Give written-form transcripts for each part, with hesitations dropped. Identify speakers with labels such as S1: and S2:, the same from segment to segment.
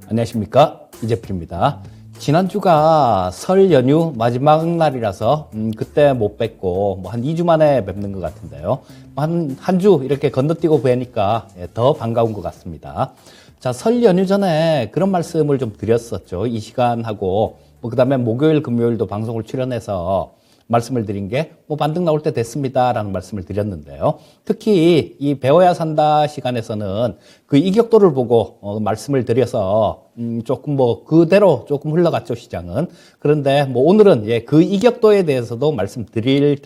S1: 안녕하십니까, 이재필입니다. 지난주가 설 연휴 마지막 날이라서 그때 못 뵙고 한 2주 만에 뵙는 것 같은데요. 한 주 이렇게 건너뛰고 뵈니까 더 반가운 것 같습니다. 자, 설 연휴 전에 그런 말씀을 좀 드렸었죠. 이 시간하고 그다음에 목요일 금요일도 방송을 출연해서 말씀을 드린 게 반등 나올 때 됐습니다라는 말씀을 드렸는데요. 특히 이 배워야 산다 시간에서는 그 이격도를 보고 말씀을 드려서 조금 그대로 조금 흘러갔죠, 시장은. 그런데 오늘은 그 이격도에 대해서도 말씀드릴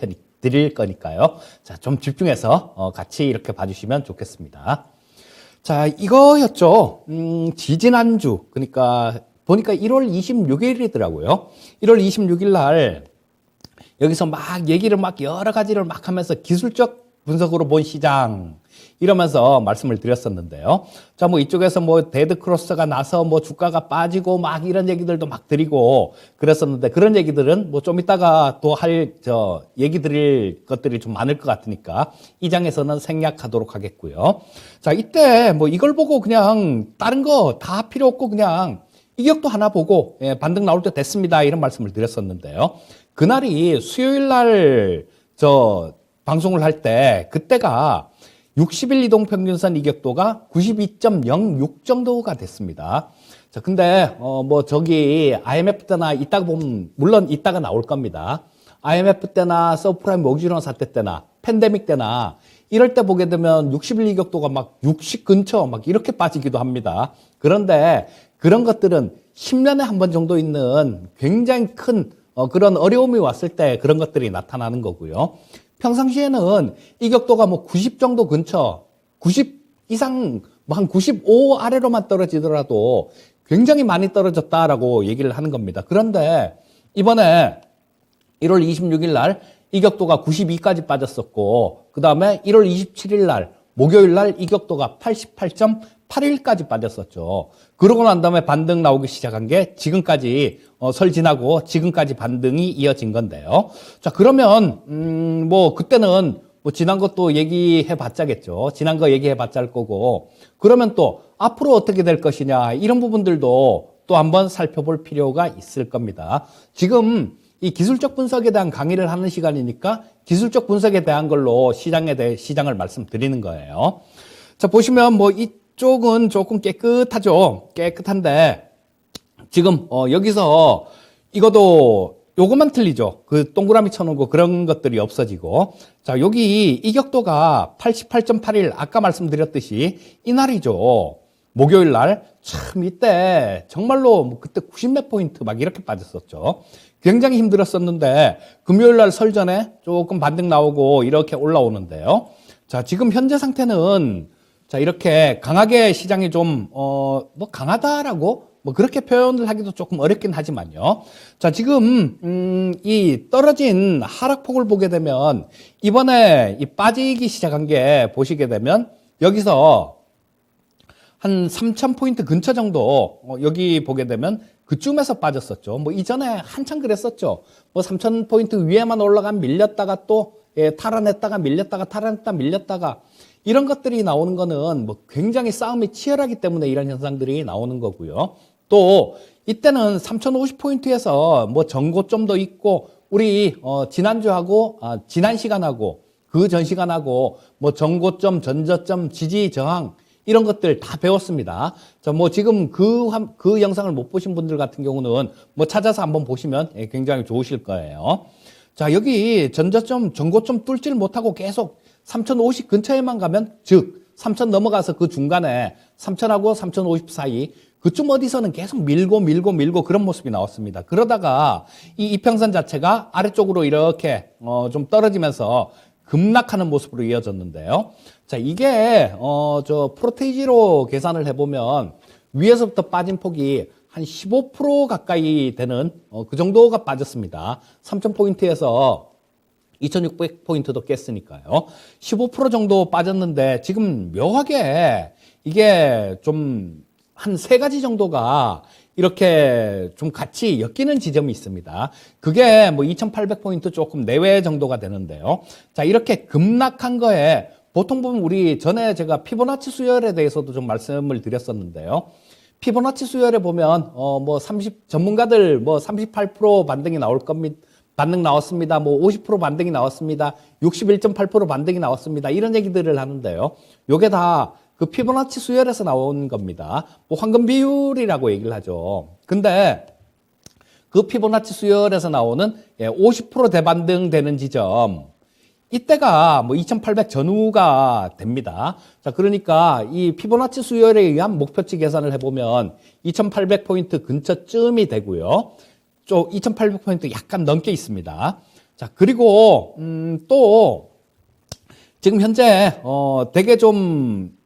S1: 거니까요. 자, 좀 집중해서 같이 이렇게 봐주시면 좋겠습니다. 자, 이거였죠. 지지난주, 그러니까 보니까 1월 26일이더라고요. 1월 26일 날 여기서 막 얘기를 여러 가지를 하면서 기술적 분석으로 본 시장 이러면서 말씀을 드렸었는데요. 자, 이쪽에서 데드 크로스가 나서 주가가 빠지고 이런 얘기들도 드리고 그랬었는데, 그런 얘기들은 좀 이따가 또 얘기 드릴 것들이 좀 많을 것 같으니까 이 장에서는 생략하도록 하겠고요. 자, 이때 이걸 보고 그냥 다른 거 다 필요 없고 그냥 이격도 하나 보고 반등 나올 때 됐습니다, 이런 말씀을 드렸었는데요. 그날이 수요일 날 방송을 할 때 그때가 60일 이동평균선 이격도가 92.06 정도가 됐습니다. 자, 근데 저기 IMF 때나 이따가 보면 물론 이따가 나올 겁니다. IMF 때나 서프라임 모기지론 사태 때나 팬데믹 때나 이럴 때 보게 되면 60일 이격도가 60 근처 이렇게 빠지기도 합니다. 그런데 그런 것들은 10년에 한 번 정도 있는 굉장히 큰 그런 어려움이 왔을 때 그런 것들이 나타나는 거고요. 평상시에는 이격도가 90 정도 근처, 90 이상, 한 95 아래로만 떨어지더라도 굉장히 많이 떨어졌다라고 얘기를 하는 겁니다. 그런데 이번에 1월 26일 날 이격도가 92까지 빠졌었고, 그 다음에 1월 27일 날 목요일 날 이격도가 88.81까지 빠졌었죠. 그러고 난 다음에 반등 나오기 시작한 게 지금까지 설 지나고 지금까지 반등이 이어진 건데요. 자, 그러면 그때는 지난 것도 얘기해 봤자겠죠. 지난 거 얘기해 봤자 할 거고, 그러면 또 앞으로 어떻게 될 것이냐, 이런 부분들도 또 한번 살펴볼 필요가 있을 겁니다. 지금 이 기술적 분석에 대한 강의를 하는 시간이니까 기술적 분석에 대한 걸로 시장을 말씀드리는 거예요. 자, 보시면 이쪽은 조금 깨끗하죠. 깨끗한데 지금 여기서 이것도 요것만 틀리죠. 그 동그라미 쳐놓은 거 그런 것들이 없어지고, 자, 여기 이격도가 88.81 아까 말씀드렸듯이 이날이죠. 목요일 날 참 이때 정말로 그때 90몇 포인트 이렇게 빠졌었죠. 굉장히 힘들었었는데 금요일 날 설 전에 조금 반등 나오고 이렇게 올라오는데요. 자, 지금 현재 상태는 자, 이렇게 강하게 시장이 좀 강하다라고 그렇게 표현을 하기도 조금 어렵긴 하지만요. 자, 지금 이 떨어진 하락폭을 보게 되면 이번에 이 빠지기 시작한 게 보시게 되면 여기서 한 3,000포인트 근처 정도 여기 보게 되면 그쯤에서 빠졌었죠. 이전에 한참 그랬었죠. 3,000포인트 위에만 올라가면 밀렸다가 또 탈환했다가 밀렸다가 탈환했다가 밀렸다가 이런 것들이 나오는 거는 굉장히 싸움이 치열하기 때문에 이런 현상들이 나오는 거고요. 또 이때는 3,050포인트에서 전고점도 있고 우리 지난주하고 지난 시간하고 그 전 시간하고 전고점, 전저점, 지지 저항 이런 것들 다 배웠습니다. 자, 지금 그 영상을 못 보신 분들 같은 경우는 찾아서 한번 보시면 굉장히 좋으실 거예요. 자, 여기 전저점, 전고점 뚫지를 못하고 계속 3,050 근처에만 가면, 즉, 3,000 넘어가서 그 중간에 3,000하고 3,050 사이, 그쯤 어디서는 계속 밀고 그런 모습이 나왔습니다. 그러다가 이 이평선 자체가 아래쪽으로 이렇게 좀 떨어지면서 급락하는 모습으로 이어졌는데요. 자, 이게 프로테이지로 계산을 해보면 위에서부터 빠진 폭이 한 15% 가까이 되는 그 정도가 빠졌습니다. 3,000포인트에서 2,600포인트도 깼으니까요. 15% 정도 빠졌는데 지금 묘하게 이게 좀 한 3가지 정도가 이렇게 좀 같이 엮이는 지점이 있습니다. 그게 2,800포인트 조금 내외 정도가 되는데요. 자, 이렇게 급락한 거에 보통 보면 우리 전에 제가 피보나치 수열에 대해서도 좀 말씀을 드렸었는데요. 피보나치 수열에 보면 뭐 30 전문가들 뭐 38% 반등이 나올 겁니다. 반등 나왔습니다. 뭐 50% 반등이 나왔습니다. 61.8% 반등이 나왔습니다. 이런 얘기들을 하는데요. 요게 다 그 피보나치 수열에서 나온 겁니다. 뭐 황금 비율이라고 얘기를 하죠. 근데 그 피보나치 수열에서 나오는 50% 대반등 되는 지점, 이때가 뭐 2800 전후가 됩니다. 자, 그러니까 이 피보나치 수열에 의한 목표치 계산을 해보면 2800포인트 근처쯤이 되고요. 좀 2800포인트 약간 넘게 있습니다. 자, 그리고 또 지금 현재 되게 좀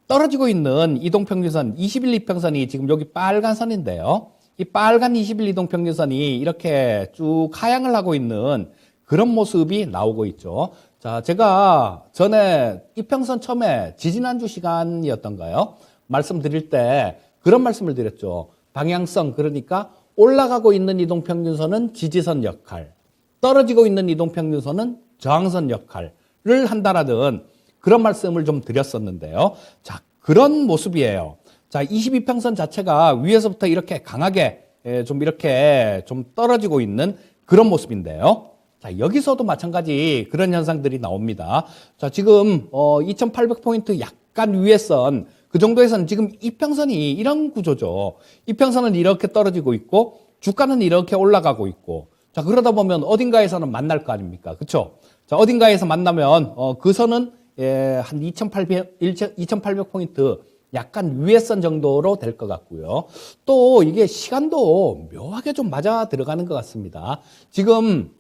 S1: 떨어지고 있는 이동평균선 20일 이평선이 지금 여기 빨간 선인데요. 이 빨간 20일 이동평균선이 이렇게 쭉 하향을 하고 있는 그런 모습이 나오고 있죠. 자, 제가 전에 이평선 처음에 지지난주 시간이었던가요? 말씀드릴 때 그런 말씀을 드렸죠. 방향성, 그러니까 올라가고 있는 이동평균선은 지지선 역할, 떨어지고 있는 이동평균선은 저항선 역할을 한다라는 그런 말씀을 좀 드렸었는데요. 자, 그런 모습이에요. 자, 22평선 자체가 위에서부터 이렇게 강하게 좀 이렇게 좀 떨어지고 있는 그런 모습인데요. 자, 여기서도 마찬가지 그런 현상들이 나옵니다. 자, 지금 2800포인트 약간 위에 선, 그 정도에서는 지금 이평선이 이런 구조죠. 이평선은 이렇게 떨어지고 있고 주가는 이렇게 올라가고 있고, 자, 그러다 보면 어딘가에서는 만날 거 아닙니까? 그렇죠? 자, 어딘가에서 만나면 그 선은 한 2800포인트 약간 위에 선 정도로 될 것 같고요. 또 이게 시간도 묘하게 좀 맞아 들어가는 것 같습니다. 지금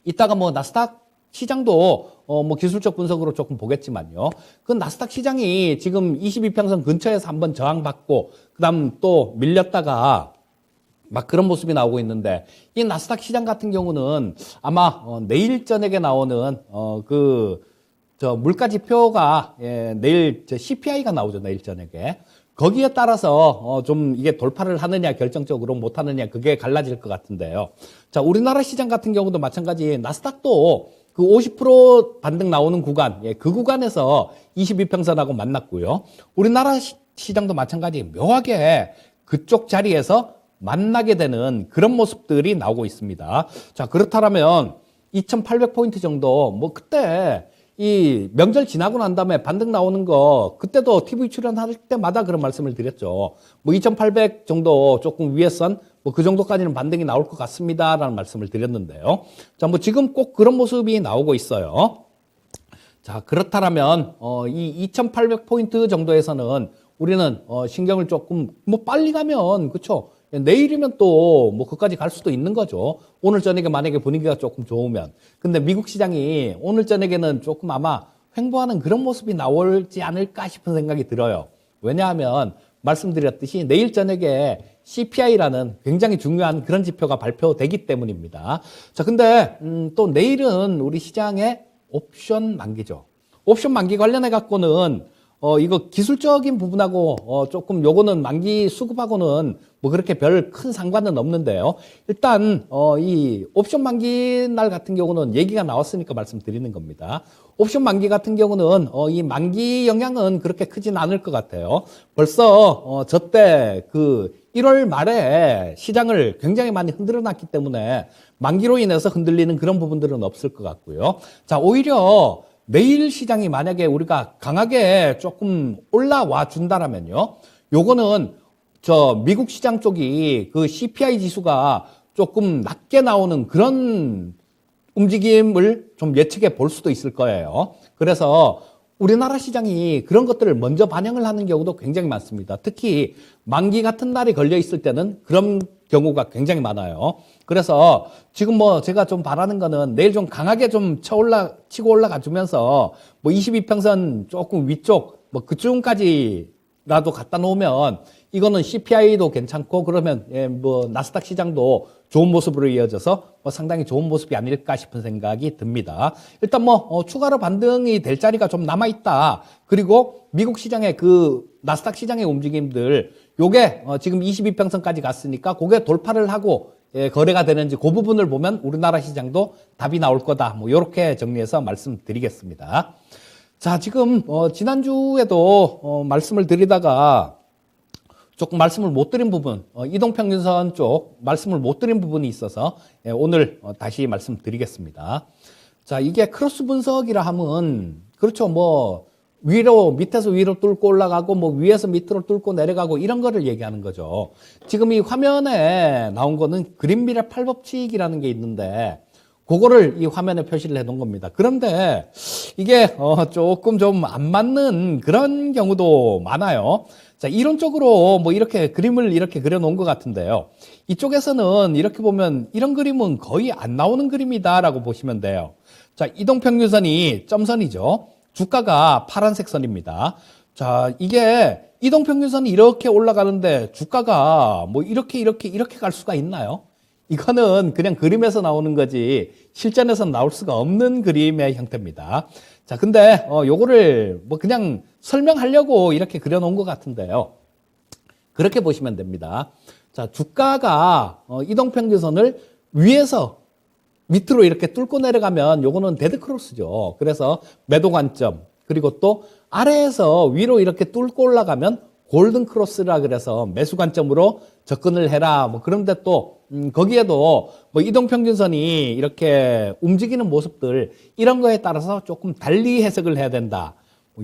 S1: 이따가 뭐 나스닥 시장도 뭐 기술적 분석으로 조금 보겠지만요. 그 나스닥 시장이 지금 22평선 근처에서 한번 저항받고 그다음 또 밀렸다가 막 그런 모습이 나오고 있는데, 이 나스닥 시장 같은 경우는 아마 내일 저녁에 나오는 물가 지표가 내일 CPI가 나오죠. 내일 저녁에. 거기에 따라서 좀 이게 돌파를 하느냐 결정적으로 못 하느냐 그게 갈라질 것 같은데요. 자, 우리나라 시장 같은 경우도 마찬가지, 나스닥도 그 50% 반등 나오는 구간, 그 구간에서 22평선하고 만났고요. 우리나라 시장도 마찬가지 묘하게 그쪽 자리에서 만나게 되는 그런 모습들이 나오고 있습니다. 자, 그렇다면 2800포인트 정도, 뭐 그때 이 명절 지나고 난 다음에 반등 나오는 거, 그때도 TV 출연할 때마다 그런 말씀을 드렸죠. 뭐 2800 정도 조금 위에 선, 뭐 그 정도까지는 반등이 나올 것 같습니다라는 말씀을 드렸는데요. 자, 뭐 지금 꼭 그런 모습이 나오고 있어요. 자, 그렇다면 이 2800포인트 정도에서는 우리는 신경을 조금 뭐 빨리 가면, 그렇죠? 내일이면 또 뭐 그까지 갈 수도 있는 거죠. 오늘 저녁에 만약에 분위기가 조금 좋으면. 근데 미국 시장이 오늘 저녁에는 조금 아마 횡보하는 그런 모습이 나오지 않을까 싶은 생각이 들어요. 왜냐하면 말씀드렸듯이 내일 저녁에 CPI라는 굉장히 중요한 그런 지표가 발표되기 때문입니다. 자, 근데 또 내일은 우리 시장의 옵션 만기죠. 옵션 만기 관련해 갖고는 이거 기술적인 부분하고 조금 요거는 만기 수급하고는 뭐 그렇게 별 큰 상관은 없는데요. 일단 이 옵션 만기 날 같은 경우는 얘기가 나왔으니까 말씀드리는 겁니다. 옵션 만기 같은 경우는 이 만기 영향은 그렇게 크진 않을 것 같아요. 벌써 저때 그 1월 말에 시장을 굉장히 많이 흔들어 놨기 때문에 만기로 인해서 흔들리는 그런 부분들은 없을 것 같고요. 자, 오히려 내일 시장이 만약에 우리가 강하게 조금 올라와 준다라면요, 요거는 미국 시장 쪽이 그 CPI 지수가 조금 낮게 나오는 그런 움직임을 좀 예측해 볼 수도 있을 거예요. 그래서 우리나라 시장이 그런 것들을 먼저 반영을 하는 경우도 굉장히 많습니다. 특히 만기 같은 날이 걸려 있을 때는 그런 경우가 굉장히 많아요. 그래서 지금 뭐 제가 좀 바라는 거는 내일 좀 강하게 좀 치고 올라가 주면서 뭐 22평선 조금 위쪽 뭐 그쯤까지라도 갖다 놓으면 이거는 CPI도 괜찮고 그러면 뭐 나스닥 시장도 좋은 모습으로 이어져서 뭐 상당히 좋은 모습이 아닐까 싶은 생각이 듭니다. 일단 뭐 추가로 반등이 될 자리가 좀 남아 있다. 그리고 미국 시장의 그 나스닥 시장의 움직임들, 요게 지금 22평선까지 갔으니까 그게 돌파를 하고 거래가 되는지 그 부분을 보면 우리나라 시장도 답이 나올 거다. 뭐 요렇게 정리해서 말씀드리겠습니다. 자, 지금 지난주에도 말씀을 드리다가 조금 말씀을 못 드린 부분, 이동평균선 쪽 말씀을 못 드린 부분이 있어서 오늘 다시 말씀드리겠습니다. 자, 이게 크로스 분석이라 하면 그렇죠. 뭐 위로 밑에서 위로 뚫고 올라가고 뭐 위에서 밑으로 뚫고 내려가고 이런 거를 얘기하는 거죠. 지금 이 화면에 나온 거는 그린빌의 8법칙이라는 게 있는데 그거를 이 화면에 표시를 해 놓은 겁니다. 그런데 이게 조금 좀 안 맞는 그런 경우도 많아요. 자, 이론적으로 뭐 이렇게 그림을 이렇게 그려 놓은 것 같은데요. 이쪽에서는 이렇게 보면 이런 그림은 거의 안 나오는 그림이다라고 보시면 돼요. 자, 이동평균선이 점선이죠. 주가가 파란색 선입니다. 자, 이게 이동평균선이 이렇게 올라가는데 주가가 뭐 이렇게 갈 수가 있나요? 이거는 그냥 그림에서 나오는 거지 실전에서는 나올 수가 없는 그림의 형태입니다. 자, 근데 요거를 뭐 그냥 설명하려고 이렇게 그려놓은 것 같은데요. 그렇게 보시면 됩니다. 자, 주가가 이동평균선을 위에서 밑으로 이렇게 뚫고 내려가면 요거는 데드크로스죠. 그래서 매도 관점, 그리고 또 아래에서 위로 이렇게 뚫고 올라가면 골든크로스라 그래서 매수 관점으로 접근을 해라. 뭐 그런데 또 거기에도 뭐 이동평균선이 이렇게 움직이는 모습들 이런 거에 따라서 조금 달리 해석을 해야 된다.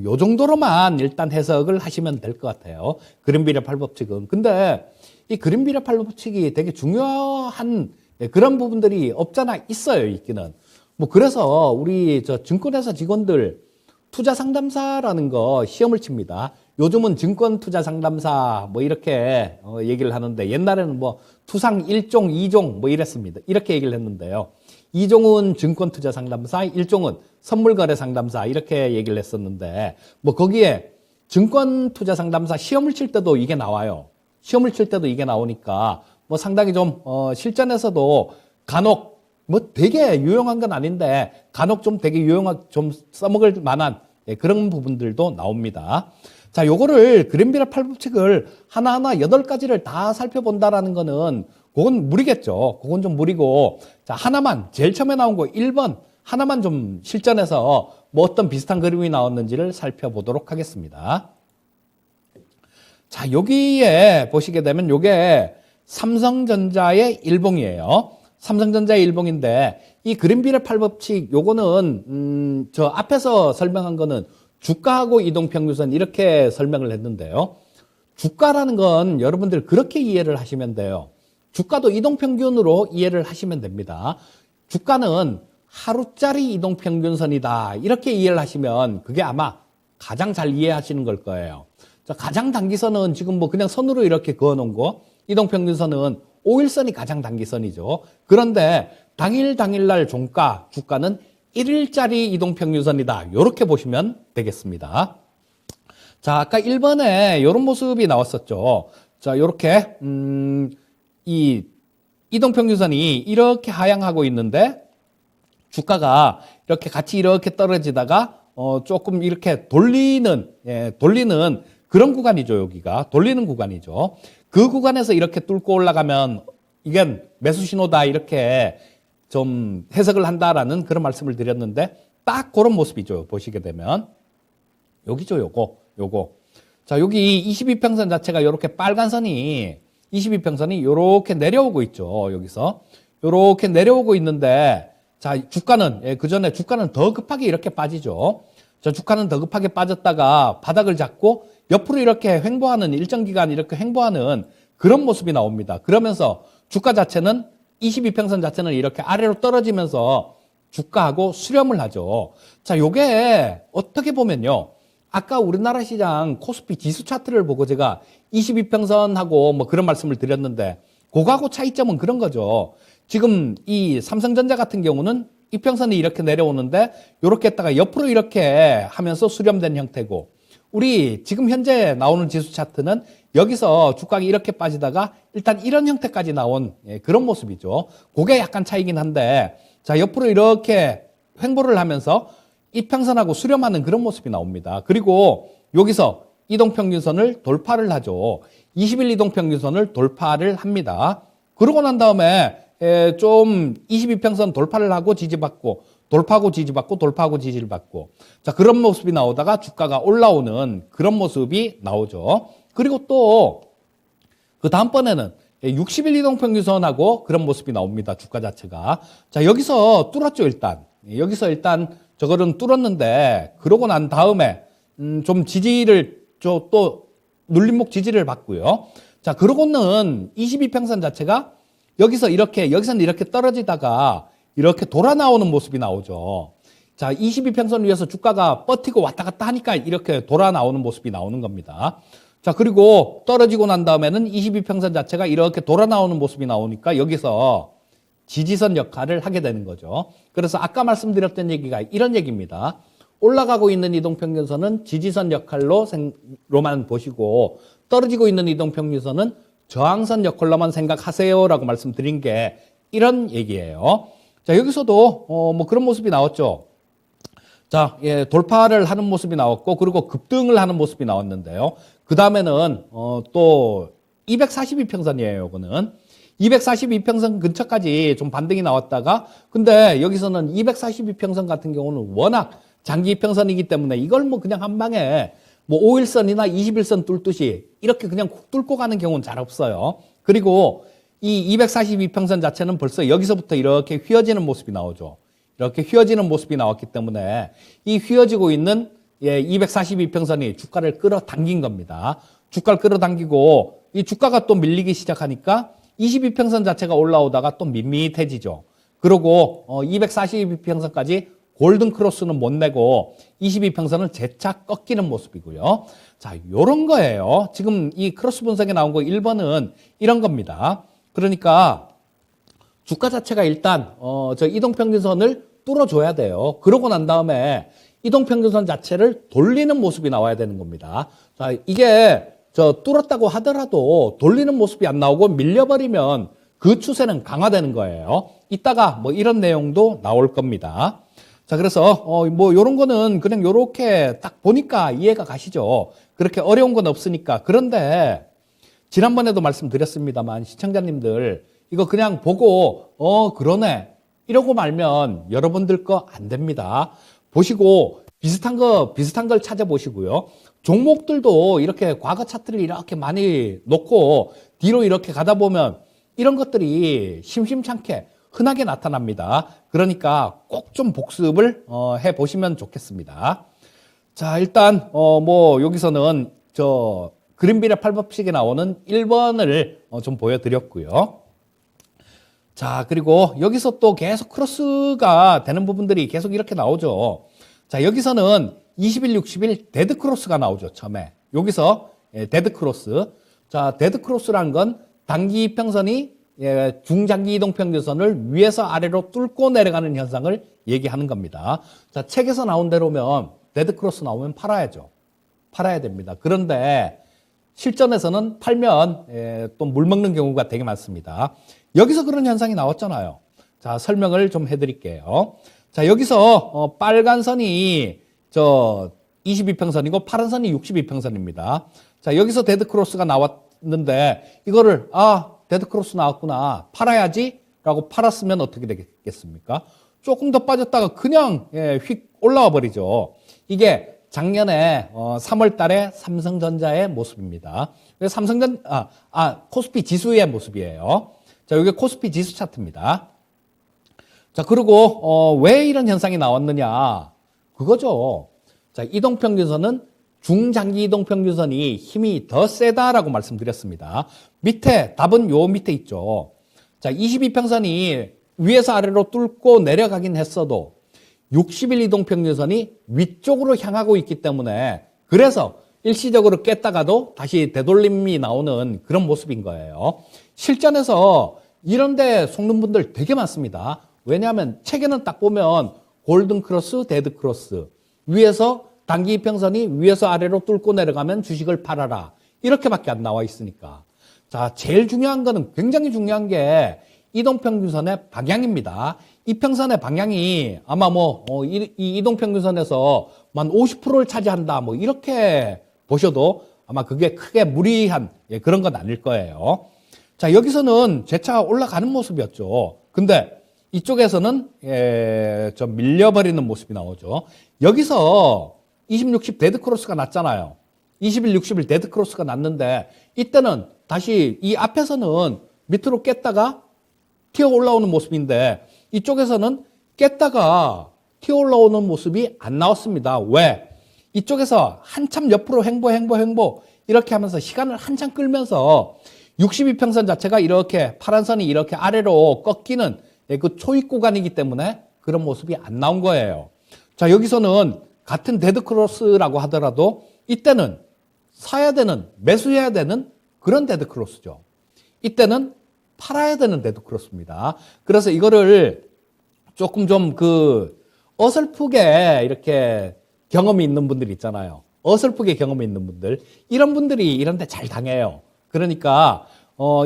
S1: 요 정도로만 일단 해석을 하시면 될 것 같아요. 그린빌의 8법칙은. 근데 이 그린빌의 8법칙이 되게 중요한 그런 부분들이 없잖아 있어요. 있기는. 뭐 그래서 우리 저 증권회사 직원들 투자 상담사라는 거 시험을 칩니다. 요즘은 증권 투자 상담사 뭐 이렇게 얘기를 하는데 옛날에는 뭐 투상 1종, 2종 뭐 이랬습니다. 이렇게 얘기를 했는데요. 2종은 증권 투자 상담사, 1종은 선물 거래 상담사 이렇게 얘기를 했었는데 뭐 거기에 증권 투자 상담사 시험을 칠 때도 이게 나와요. 시험을 칠 때도 이게 나오니까 뭐 상당히 좀 실전에서도 간혹 뭐 되게 유용한 건 아닌데 간혹 좀 되게 유용한 좀 써먹을 만한 그런 부분들도 나옵니다. 자, 요거를 그린빌의 8법칙을 하나하나 8가지를 다 살펴본다라는 거는 그건 무리겠죠. 그건 좀 무리고 자, 하나만 제일 처음에 나온 거 1번 하나만 좀 실전에서 뭐 어떤 비슷한 그림이 나왔는지를 살펴보도록 하겠습니다. 자, 여기에 보시게 되면 요게 삼성전자의 일봉이에요. 삼성전자의 일봉인데 이 그린빌의 8법칙 요거는 저 앞에서 설명한 거는 주가하고 이동평균선 이렇게 설명을 했는데요. 주가라는 건 여러분들 그렇게 이해를 하시면 돼요. 주가도 이동평균으로 이해를 하시면 됩니다. 주가는 하루짜리 이동평균선이다. 이렇게 이해를 하시면 그게 아마 가장 잘 이해하시는 걸 거예요. 자, 가장 단기선은 지금 뭐 그냥 선으로 이렇게 그어놓은 거 이동평균선은 5일선이 가장 단기선이죠. 그런데 당일날 종가, 주가는 1일짜리 이동평균선이다. 이렇게 보시면 되겠습니다. 자, 아까 1번에 이런 모습이 나왔었죠. 자, 이렇게 이 이동평균선이 이렇게 하향하고 있는데 주가가 이렇게 같이 이렇게 떨어지다가 조금 이렇게 돌리는 그런 구간이죠. 여기가 돌리는 구간이죠. 그 구간에서 이렇게 뚫고 올라가면 이건 매수 신호다 이렇게 좀 해석을 한다라는 그런 말씀을 드렸는데 딱 그런 모습이죠. 보시게 되면 여기죠. 요거. 자, 여기 22평선 자체가 이렇게 빨간 선이 22평선이 이렇게 내려오고 있죠. 여기서 이렇게 내려오고 있는데 자, 주가는 그 전에 주가는 더 급하게 이렇게 빠지죠. 자, 주가는 더 급하게 빠졌다가 바닥을 잡고 옆으로 이렇게 횡보하는 일정 기간 이렇게 횡보하는 그런 모습이 나옵니다. 그러면서 주가 자체는 22평선 자체는 이렇게 아래로 떨어지면서 주가하고 수렴을 하죠. 자, 요게 어떻게 보면요. 아까 우리나라 시장 코스피 지수 차트를 보고 제가 22평선하고 뭐 그런 말씀을 드렸는데 그거하고 차이점은 그런 거죠. 지금 이 삼성전자 같은 경우는 이평선이 이렇게 내려오는데 이렇게 했다가 옆으로 이렇게 하면서 수렴된 형태고 우리 지금 현재 나오는 지수 차트는 여기서 주가가 이렇게 빠지다가 일단 이런 형태까지 나온 그런 모습이죠. 그게 약간 차이긴 한데 자, 옆으로 이렇게 횡보를 하면서 이평선하고 수렴하는 그런 모습이 나옵니다. 그리고 여기서 이동평균선을 돌파를 하죠. 20일 이동평균선을 돌파를 합니다. 그러고 난 다음에 좀 22평선 돌파를 하고 지지받고 돌파하고 지지받고 돌파하고 지지를 받고 자 그런 모습이 나오다가 주가가 올라오는 그런 모습이 나오죠. 그리고 또 그 다음번에는 60일 이동평균선하고 그런 모습이 나옵니다. 주가 자체가. 자 여기서 뚫었죠 일단. 여기서 일단 저거는 뚫었는데 그러고 난 다음에 좀 지지를 또 눌림목 지지를 받고요. 자 그러고는 22평선 자체가 여기서는 이렇게 떨어지다가 이렇게 돌아 나오는 모습이 나오죠. 자, 22평선 위에서 주가가 버티고 왔다 갔다 하니까 이렇게 돌아 나오는 모습이 나오는 겁니다. 자, 그리고 떨어지고 난 다음에는 22평선 자체가 이렇게 돌아 나오는 모습이 나오니까 여기서 지지선 역할을 하게 되는 거죠. 그래서 아까 말씀드렸던 얘기가 이런 얘기입니다. 올라가고 있는 이동평균선은 지지선 역할로만 보시고 떨어지고 있는 이동평균선은 저항선 역할로만 생각하세요라고 말씀드린 게 이런 얘기예요. 자, 여기서도 뭐 그런 모습이 나왔죠. 자, 예, 돌파를 하는 모습이 나왔고 그리고 급등을 하는 모습이 나왔는데요. 그 다음에는 또 242평선이에요. 이거는 242평선 근처까지 좀 반등이 나왔다가 근데 여기서는 242평선 같은 경우는 워낙 장기 이평선이기 때문에 이걸 뭐 그냥 한 방에 뭐 5일선이나 21선 뚫듯이 이렇게 그냥 쿡 뚫고 가는 경우는 잘 없어요. 그리고 이 242평선 자체는 벌써 여기서부터 이렇게 휘어지는 모습이 나오죠. 이렇게 휘어지는 모습이 나왔기 때문에 이 휘어지고 있는 242평선이 주가를 끌어당긴 겁니다. 주가를 끌어당기고 이 주가가 또 밀리기 시작하니까 22평선 자체가 올라오다가 또 밋밋해지죠. 그리고 242평선까지 골든 크로스는 못 내고 22평선은 재차 꺾이는 모습이고요. 자, 요런 거예요. 지금 이 크로스 분석에 나온 거 1번은 이런 겁니다. 그러니까 주가 자체가 일단 저 이동평균선을 뚫어줘야 돼요. 그러고 난 다음에 이동평균선 자체를 돌리는 모습이 나와야 되는 겁니다. 자, 이게 저 뚫었다고 하더라도 돌리는 모습이 안 나오고 밀려버리면 그 추세는 강화되는 거예요. 이따가 뭐 이런 내용도 나올 겁니다. 자, 그래서 뭐 요런 거는 그냥 요렇게 딱 보니까 이해가 가시죠. 그렇게 어려운 건 없으니까. 그런데 지난번에도 말씀드렸습니다만 시청자님들 이거 그냥 보고 그러네 이러고 말면 여러분들 거 안 됩니다. 보시고 비슷한 걸 찾아보시고요. 종목들도 이렇게 과거 차트를 이렇게 많이 놓고 뒤로 이렇게 가다 보면 이런 것들이 심심찮게 흔하게 나타납니다. 그러니까 꼭 좀 복습을 해 보시면 좋겠습니다. 자, 일단 뭐 여기서는 저 그린빌의 8법칙에 나오는 1번을 좀 보여드렸고요. 자, 그리고 여기서 또 계속 크로스가 되는 부분들이 계속 이렇게 나오죠. 자, 여기서는 20일, 60일 데드 크로스가 나오죠. 처음에 여기서 데드 크로스. 자, 데드 크로스라는 건 단기 이평선이 중장기 이동평균선을 위에서 아래로 뚫고 내려가는 현상을 얘기하는 겁니다. 자, 책에서 나온 대로면 데드 크로스 나오면 팔아야죠. 팔아야 됩니다. 그런데 실전에서는 팔면 또 물먹는 경우가 되게 많습니다. 여기서 그런 현상이 나왔잖아요. 자, 설명을 좀 해드릴게요. 자, 여기서 빨간 선이 저 22평선이고 파란 선이 62평선입니다. 자, 여기서 데드 크로스가 나왔는데 이거를 데드 크로스 나왔구나. 팔아야지 라고 팔았으면 어떻게 되겠습니까? 조금 더 빠졌다가 그냥 휙 올라와 버리죠. 이게 작년에 3월 달에 삼성전자의 모습입니다. 코스피 지수의 모습이에요. 자, 이게 코스피 지수 차트입니다. 자, 그리고 왜 이런 현상이 나왔느냐? 그거죠. 자, 이동평균선은 중장기 이동평균선이 힘이 더 세다라고 말씀드렸습니다. 밑에 답은 요 밑에 있죠. 자, 22평선이 위에서 아래로 뚫고 내려가긴 했어도 60일 이동평균선이 위쪽으로 향하고 있기 때문에 그래서 일시적으로 깼다가도 다시 되돌림이 나오는 그런 모습인 거예요. 실전에서 이런데 속는 분들 되게 많습니다. 왜냐하면 책에는 딱 보면 골든 크로스, 데드 크로스 위에서 단기 이평선이 위에서 아래로 뚫고 내려가면 주식을 팔아라 이렇게밖에 안 나와 있으니까. 자, 제일 중요한 거는 굉장히 중요한 게 이동평균선의 방향입니다. 이평선의 방향이 아마 이 이동평균선에서 한 50%를 차지한다 뭐 이렇게 보셔도 아마 그게 크게 무리한 그런 건 아닐 거예요. 자, 여기서는 재차 올라가는 모습이었죠. 근데 이쪽에서는 좀 밀려버리는 모습이 나오죠. 여기서 20, 60 데드 크로스가 났잖아요. 21, 60일 데드 크로스가 났는데 이때는 다시 이 앞에서는 밑으로 깼다가 튀어 올라오는 모습인데 이쪽에서는 깼다가 튀어 올라오는 모습이 안 나왔습니다. 왜? 이쪽에서 한참 옆으로 횡보 이렇게 하면서 시간을 한참 끌면서 62평선 자체가 이렇게 파란 선이 이렇게 아래로 꺾이는 그 초입 구간이기 때문에 그런 모습이 안 나온 거예요. 자, 여기서는 같은 데드 크로스라고 하더라도 이때는 사야 되는, 매수해야 되는 그런 데드 크로스죠. 이때는 팔아야 되는 데드 크로스입니다. 그래서 이거를 조금 좀 어설프게 이렇게 경험이 있는 분들 있잖아요. 어설프게 경험이 있는 분들. 이런 분들이 이런 데 잘 당해요. 그러니까,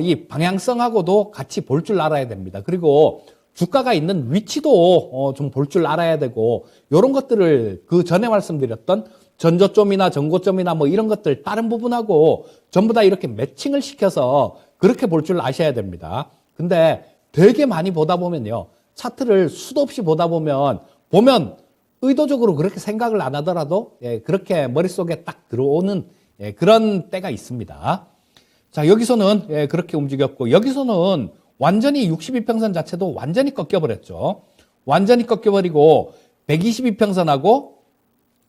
S1: 이 방향성하고도 같이 볼 줄 알아야 됩니다. 그리고 주가가 있는 위치도 좀 볼 줄 알아야 되고, 요런 것들을 그 전에 말씀드렸던 전저점이나 전고점이나 뭐 이런 것들 다른 부분하고 전부 다 이렇게 매칭을 시켜서 그렇게 볼 줄 아셔야 됩니다. 근데 되게 많이 보다 보면요. 차트를 수도 없이 보다 보면 의도적으로 그렇게 생각을 안 하더라도 그렇게 머릿속에 딱 들어오는 그런 때가 있습니다. 자, 여기서는 그렇게 움직였고 여기서는 완전히 62평선 자체도 완전히 꺾여버렸죠. 완전히 꺾여버리고 122평선하고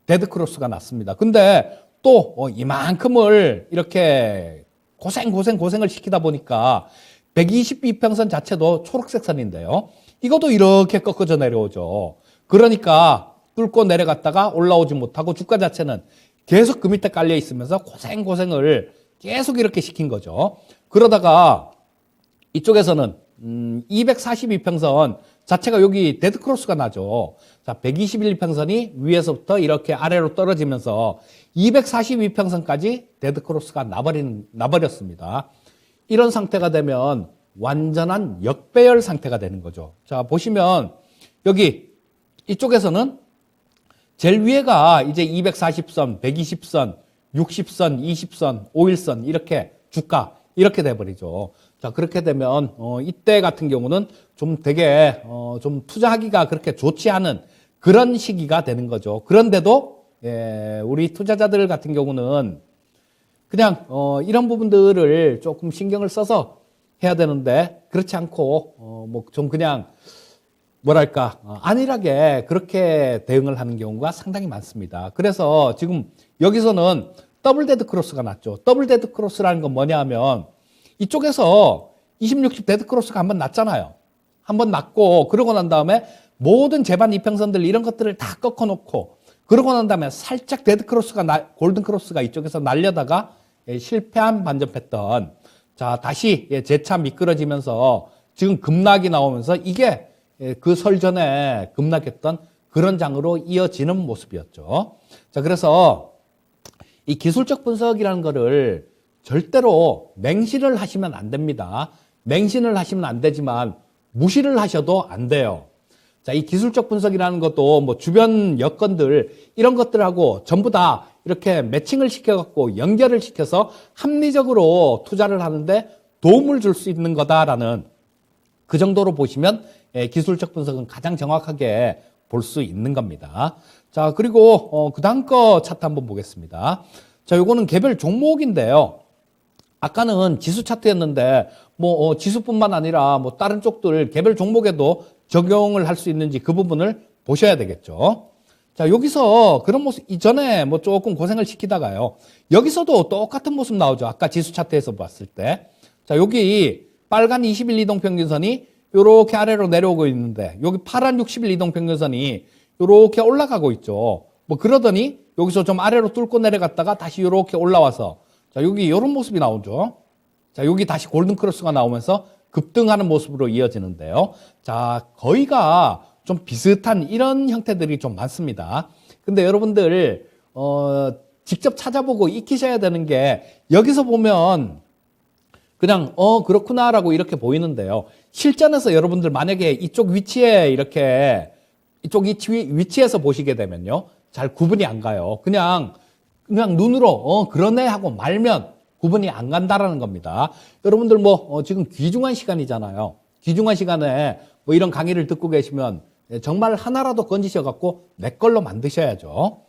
S1: 데드크로스가 났습니다. 근데 또 이만큼을 이렇게 고생을 시키다 보니까 122평선 자체도 초록색 선인데요. 이것도 이렇게 꺾어져 내려오죠. 그러니까 뚫고 내려갔다가 올라오지 못하고 주가 자체는 계속 그 밑에 깔려 있으면서 고생을 계속 이렇게 시킨 거죠. 그러다가 이쪽에서는 242평선 자체가 여기 데드크로스가 나죠. 자, 121평선이 위에서부터 이렇게 아래로 떨어지면서 242평선까지 데드크로스가 나버렸습니다. 이런 상태가 되면 완전한 역배열 상태가 되는 거죠. 자, 보시면 여기 이쪽에서는 제일 위에가 이제 240선, 120선, 60선, 20선, 5일선 이렇게 주가 이렇게 돼버리죠. 자, 그렇게 되면 이때 같은 경우는 좀 되게 좀 투자하기가 그렇게 좋지 않은 그런 시기가 되는 거죠. 그런데도 우리 투자자들 같은 경우는 그냥 이런 부분들을 조금 신경을 써서 해야 되는데 그렇지 않고 뭐 좀 그냥 뭐랄까 안일하게 그렇게 대응을 하는 경우가 상당히 많습니다. 그래서 지금 여기서는 더블 데드 크로스가 났죠. 더블 데드 크로스라는 건 뭐냐 하면 이쪽에서 20, 60 데드 크로스가 한번 났잖아요. 한번 났고 그러고 난 다음에 모든 제반 이평선들 이런 것들을 다 꺾어 놓고 그러고 난 다음에 살짝 데드 크로스가 골든 크로스가 이쪽에서 날려다가 실패한 반전 패턴. 자, 다시 재차 미끄러지면서 지금 급락이 나오면서 이게 그 설 전에 급락했던 그런 장으로 이어지는 모습이었죠. 자, 그래서 이 기술적 분석이라는 거를 절대로 맹신을 하시면 안 됩니다. 맹신을 하시면 안 되지만 무시를 하셔도 안 돼요. 자, 이 기술적 분석이라는 것도 뭐 주변 여건들 이런 것들하고 전부 다 이렇게 매칭을 시켜갖고 연결을 시켜서 합리적으로 투자를 하는데 도움을 줄 수 있는 거다라는 그 정도로 보시면 기술적 분석은 가장 정확하게 볼 수 있는 겁니다. 자, 그리고 그 다음 거 차트 한번 보겠습니다. 자, 요거는 개별 종목인데요. 아까는 지수 차트였는데 뭐 지수뿐만 아니라 뭐 다른 쪽들 개별 종목에도 적용을 할 수 있는지 그 부분을 보셔야 되겠죠. 자, 여기서 그런 모습 이전에 뭐 조금 고생을 시키다가요. 여기서도 똑같은 모습 나오죠. 아까 지수 차트에서 봤을 때. 자, 여기 빨간 20일 이동평균선이 요렇게 아래로 내려오고 있는데 여기 파란 60일 이동평균선이 요렇게 올라가고 있죠. 뭐 그러더니 여기서 좀 아래로 뚫고 내려갔다가 다시 요렇게 올라와서 자, 여기 요런 모습이 나오죠. 자, 여기 다시 골든 크로스가 나오면서 급등하는 모습으로 이어지는데요. 자, 거의가 좀 비슷한 이런 형태들이 좀 많습니다. 근데 여러분들 직접 찾아보고 익히셔야 되는 게 여기서 보면 그냥 그렇구나라고 이렇게 보이는데요. 실전에서 여러분들 만약에 이쪽 위치에 이렇게 이쪽 위치에서 보시게 되면요. 잘 구분이 안 가요. 그냥 눈으로 그러네 하고 말면 구분이 안 간다라는 겁니다. 여러분들 뭐 지금 귀중한 시간이잖아요. 귀중한 시간에 뭐 이런 강의를 듣고 계시면 정말 하나라도 건지셔갖고 내 걸로 만드셔야죠.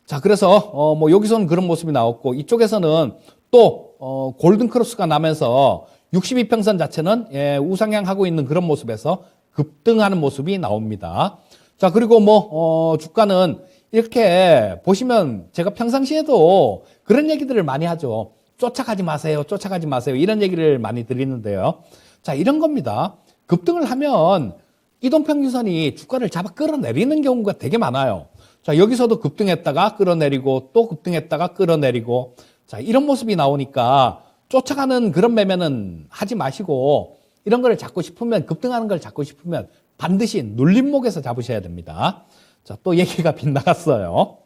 S1: 자, 그래서 뭐 여기서는 그런 모습이 나왔고 이쪽에서는 또 골든 크로스가 나면서 62평선 자체는 우상향하고 있는 그런 모습에서 급등하는 모습이 나옵니다. 자, 그리고 뭐 주가는 이렇게 보시면 제가 평상시에도 그런 얘기들을 많이 하죠. 쫓아가지 마세요. 쫓아가지 마세요. 이런 얘기를 많이 드리는데요. 자, 이런 겁니다. 급등을 하면 이동평균선이 주가를 잡아 끌어내리는 경우가 되게 많아요. 자, 여기서도 급등했다가 끌어내리고 또 급등했다가 끌어내리고 자, 이런 모습이 나오니까 쫓아가는 그런 매매는 하지 마시고 이런 걸 잡고 싶으면 급등하는 걸 잡고 싶으면 반드시 눌림목에서 잡으셔야 됩니다. 자, 또 얘기가 빗나갔어요.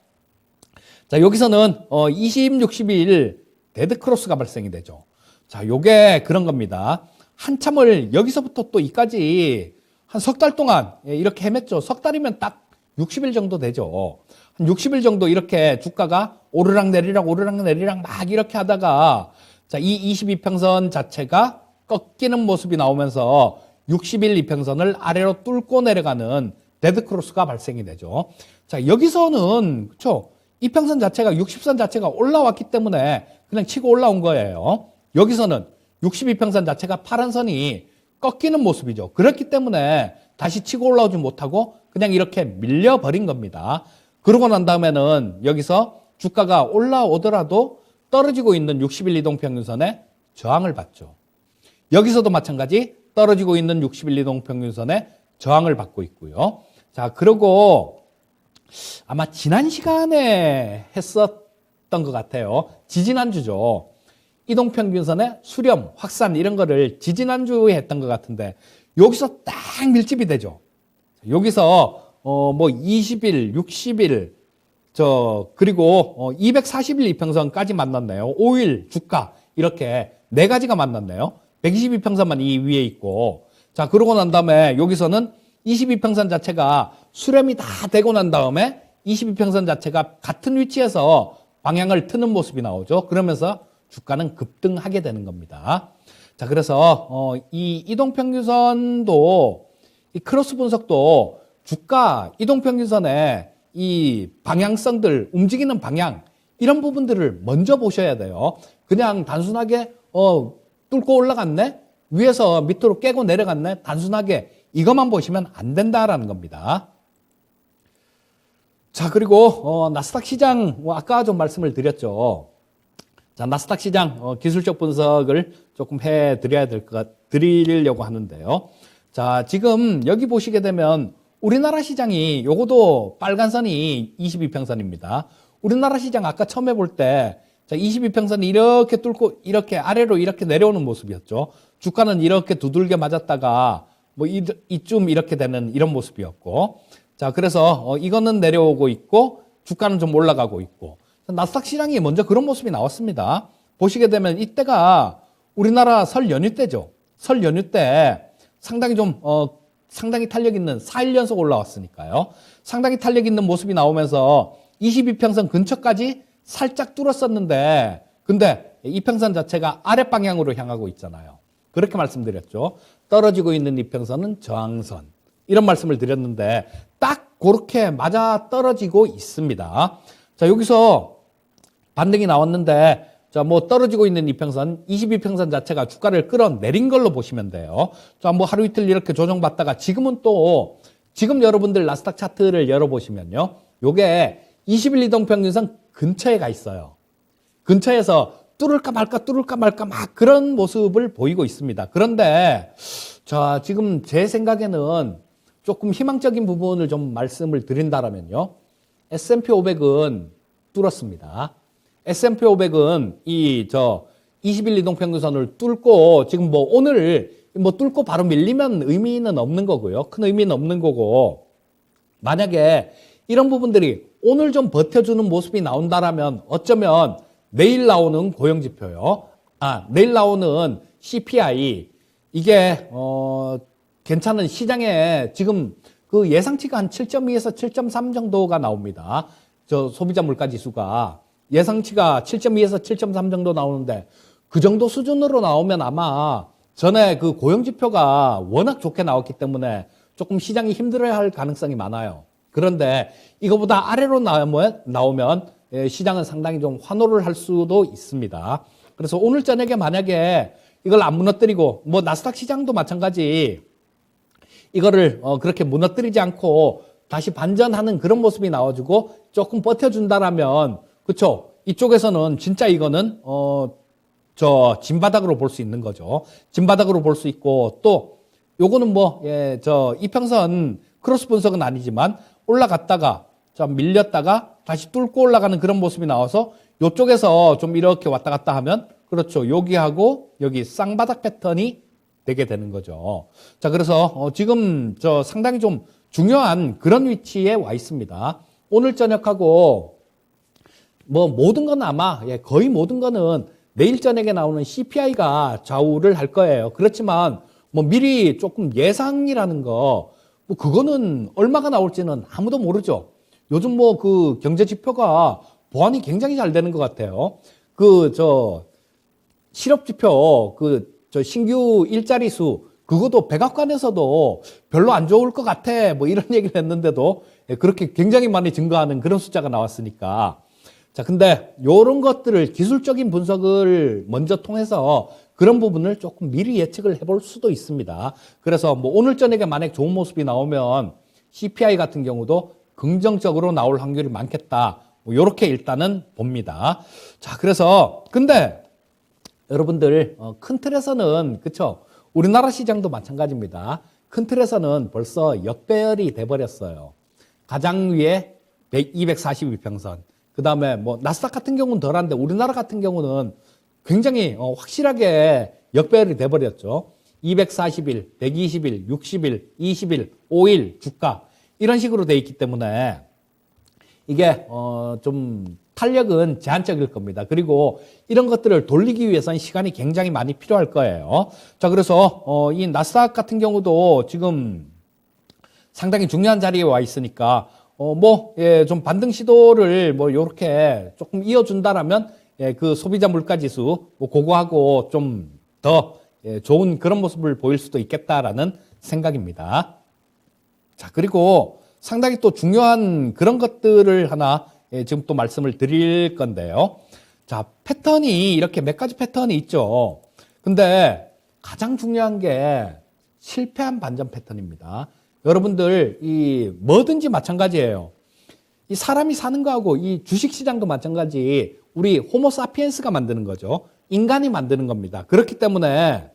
S1: 자, 여기서는 20, 60일 데드크로스가 발생이 되죠. 자, 요게 그런 겁니다. 한참을 여기서부터 또 이까지 한 석 달 동안 이렇게 헤맸죠. 석 달이면 딱 60일 정도 되죠. 한 60일 정도 이렇게 주가가 오르락 내리락 오르락 내리락 막 이렇게 하다가 자, 이 22평선 자체가 꺾이는 모습이 나오면서 60일 이평선을 아래로 뚫고 내려가는 데드크로스가 발생이 되죠. 자, 여기서는 그렇죠. 이평선 자체가 60선 자체가 올라왔기 때문에 그냥 치고 올라온 거예요. 여기서는 62평선 자체가 파란 선이 꺾이는 모습이죠. 그렇기 때문에 다시 치고 올라오지 못하고 그냥 이렇게 밀려버린 겁니다. 그러고 난 다음에는 여기서 주가가 올라오더라도 떨어지고 있는 60일 이동평균선에 저항을 받죠. 여기서도 마찬가지 떨어지고 있는 60일 이동평균선에 저항을 받고 있고요. 자, 그리고 아마 지난 시간에 했었던 것 같아요. 지지난주죠. 이동평균선의 수렴, 확산 이런 거를 지지난주에 했던 것 같은데 여기서 딱 밀집이 되죠. 여기서 뭐 20일, 60일 그리고 240일 이평선까지 만났네요. 5일 주가 이렇게 네 가지가 만났네요. 122평선만 이 위에 있고 자, 그러고 난 다음에 여기서는 22평선 자체가 수렴이 다 되고 난 다음에 22평선 자체가 같은 위치에서 방향을 트는 모습이 나오죠. 그러면서 주가는 급등하게 되는 겁니다. 자, 그래서 이 이동평균선도 이 크로스 분석도 주가 이동평균선의 이 방향성들 움직이는 방향 이런 부분들을 먼저 보셔야 돼요. 그냥 단순하게 뚫고 올라갔네? 위에서 밑으로 깨고 내려갔네? 단순하게 이것만 보시면 안 된다라는 겁니다. 자, 그리고 나스닥 시장 아까 좀 말씀을 드렸죠. 자, 나스닥 시장 기술적 분석을 조금 드리려고 하는데요. 자, 지금 여기 보시게 되면 우리나라 시장이 요거도 빨간 선이 22평선입니다. 우리나라 시장 아까 처음 해볼 때 자, 22평선이 이렇게 뚫고 이렇게 아래로 이렇게 내려오는 모습이었죠. 주가는 이렇게 두들겨 맞았다가 뭐 이쯤 이렇게 되는 이런 모습이었고 자, 그래서 이거는 내려오고 있고 주가는 좀 올라가고 있고 나스닥 시장이 먼저 그런 모습이 나왔습니다. 보시게 되면 이때가 우리나라 설 연휴 때죠. 설 연휴 때 상당히 상당히 탄력 있는 4일 연속 올라왔으니까요. 상당히 탄력 있는 모습이 나오면서 22평선 근처까지 살짝 뚫었었는데 근데 이평선 자체가 아랫 방향으로 향하고 있잖아요. 그렇게 말씀드렸죠. 떨어지고 있는 이평선은 저항선. 이런 말씀을 드렸는데 딱 그렇게 맞아 떨어지고 있습니다. 자, 여기서 반등이 나왔는데 자, 뭐 떨어지고 있는 이평선, 22평선 자체가 주가를 끌어내린 걸로 보시면 돼요. 자, 뭐 하루 이틀 이렇게 조정받다가 지금은 또 지금 여러분들 나스닥 차트를 열어보시면요. 요게 20일 이동평균선 근처에 가 있어요. 근처에서 뚫을까 말까 막 그런 모습을 보이고 있습니다. 그런데 자, 지금 제 생각에는 조금 희망적인 부분을 좀 말씀을 드린다라면요. S&P 500은 뚫었습니다. S&P 500은 20일 이동평균선을 뚫고 지금 뭐 오늘 뭐 뚫고 바로 밀리면 의미는 없는 거고요. 큰 의미는 없는 거고 만약에 이런 부분들이 오늘 좀 버텨주는 모습이 나온다라면 어쩌면 내일 나오는 고용지표요. 내일 나오는 CPI 이게 괜찮은 시장에 지금 그 예상치가 한 7.2에서 7.3 정도가 나옵니다. 소비자 물가 지수가 예상치가 7.2에서 7.3 정도 나오는데 그 정도 수준으로 나오면 아마 전에 그 고용지표가 워낙 좋게 나왔기 때문에 조금 시장이 힘들어할 가능성이 많아요. 그런데 이거보다 아래로 나오면 시장은 상당히 좀 환호를 할 수도 있습니다. 그래서 오늘 저녁에 만약에 이걸 안 무너뜨리고 뭐 나스닥 시장도 마찬가지 이거를 그렇게 무너뜨리지 않고 다시 반전하는 그런 모습이 나와주고 조금 버텨준다라면 그렇죠. 이쪽에서는 진짜 이거는 저 진바닥으로 볼 수 있는 거죠. 진바닥으로 볼 수 있고 또 요거는 뭐 저 이평선 크로스 분석은 아니지만 올라갔다가 좀 밀렸다가 다시 뚫고 올라가는 그런 모습이 나와서 요쪽에서 좀 이렇게 왔다 갔다 하면 그렇죠. 여기하고 여기 쌍바닥 패턴이 되게 되는 거죠. 자, 그래서 지금 저 상당히 좀 중요한 그런 위치에 와 있습니다. 오늘 저녁하고 뭐 모든 건 아마 거의 모든 거는 내일 저녁에 나오는 CPI가 좌우를 할 거예요. 그렇지만 뭐 미리 조금 예상이라는 거 뭐 그거는 얼마가 나올지는 아무도 모르죠. 요즘 뭐 그 경제 지표가 보완이 굉장히 잘 되는 것 같아요. 그 저 실업 지표 저 신규 일자리 수 그것도 백악관에서도 별로 안 좋을 것 같아 뭐 이런 얘기를 했는데도 그렇게 굉장히 많이 증가하는 그런 숫자가 나왔으니까 자 근데 요런 것들을 기술적인 분석을 먼저 통해서 그런 부분을 조금 미리 예측을 해볼 수도 있습니다. 그래서 뭐 오늘 저녁에 만약 좋은 모습이 나오면 CPI 같은 경우도 긍정적으로 나올 확률이 많겠다. 뭐 요렇게 일단은 봅니다. 자 그래서 근데 여러분들 큰 틀에서는 그쵸 우리나라 시장도 마찬가지입니다. 큰 틀에서는 벌써 역배열이 돼버렸어요. 가장 위에 242평선 그 다음에 뭐 나스닥 같은 경우는 덜한데 우리나라 같은 경우는 굉장히 확실하게 역배열이 돼버렸죠. 240일, 120일, 60일, 20일, 5일 주가 이런 식으로 돼 있기 때문에 이게 좀 탄력은 제한적일 겁니다. 그리고 이런 것들을 돌리기 위해서는 시간이 굉장히 많이 필요할 거예요. 자, 그래서 이 나스닥 같은 경우도 지금 상당히 중요한 자리에 와 있으니까 좀 반등 시도를 뭐 요렇게 조금 이어준다라면 그 소비자 물가 지수 뭐 그거하고 좀 더 좋은 그런 모습을 보일 수도 있겠다라는 생각입니다. 자, 그리고 상당히 또 중요한 그런 것들을 하나 지금 또 말씀을 드릴 건데요. 자, 패턴이 이렇게 몇 가지 패턴이 있죠. 근데 가장 중요한 게 실패한 반전 패턴입니다. 여러분들 이 뭐든지 마찬가지예요. 이 사람이 사는 거하고 이 주식 시장도 마찬가지 우리 호모사피엔스가 만드는 거죠. 인간이 만드는 겁니다. 그렇기 때문에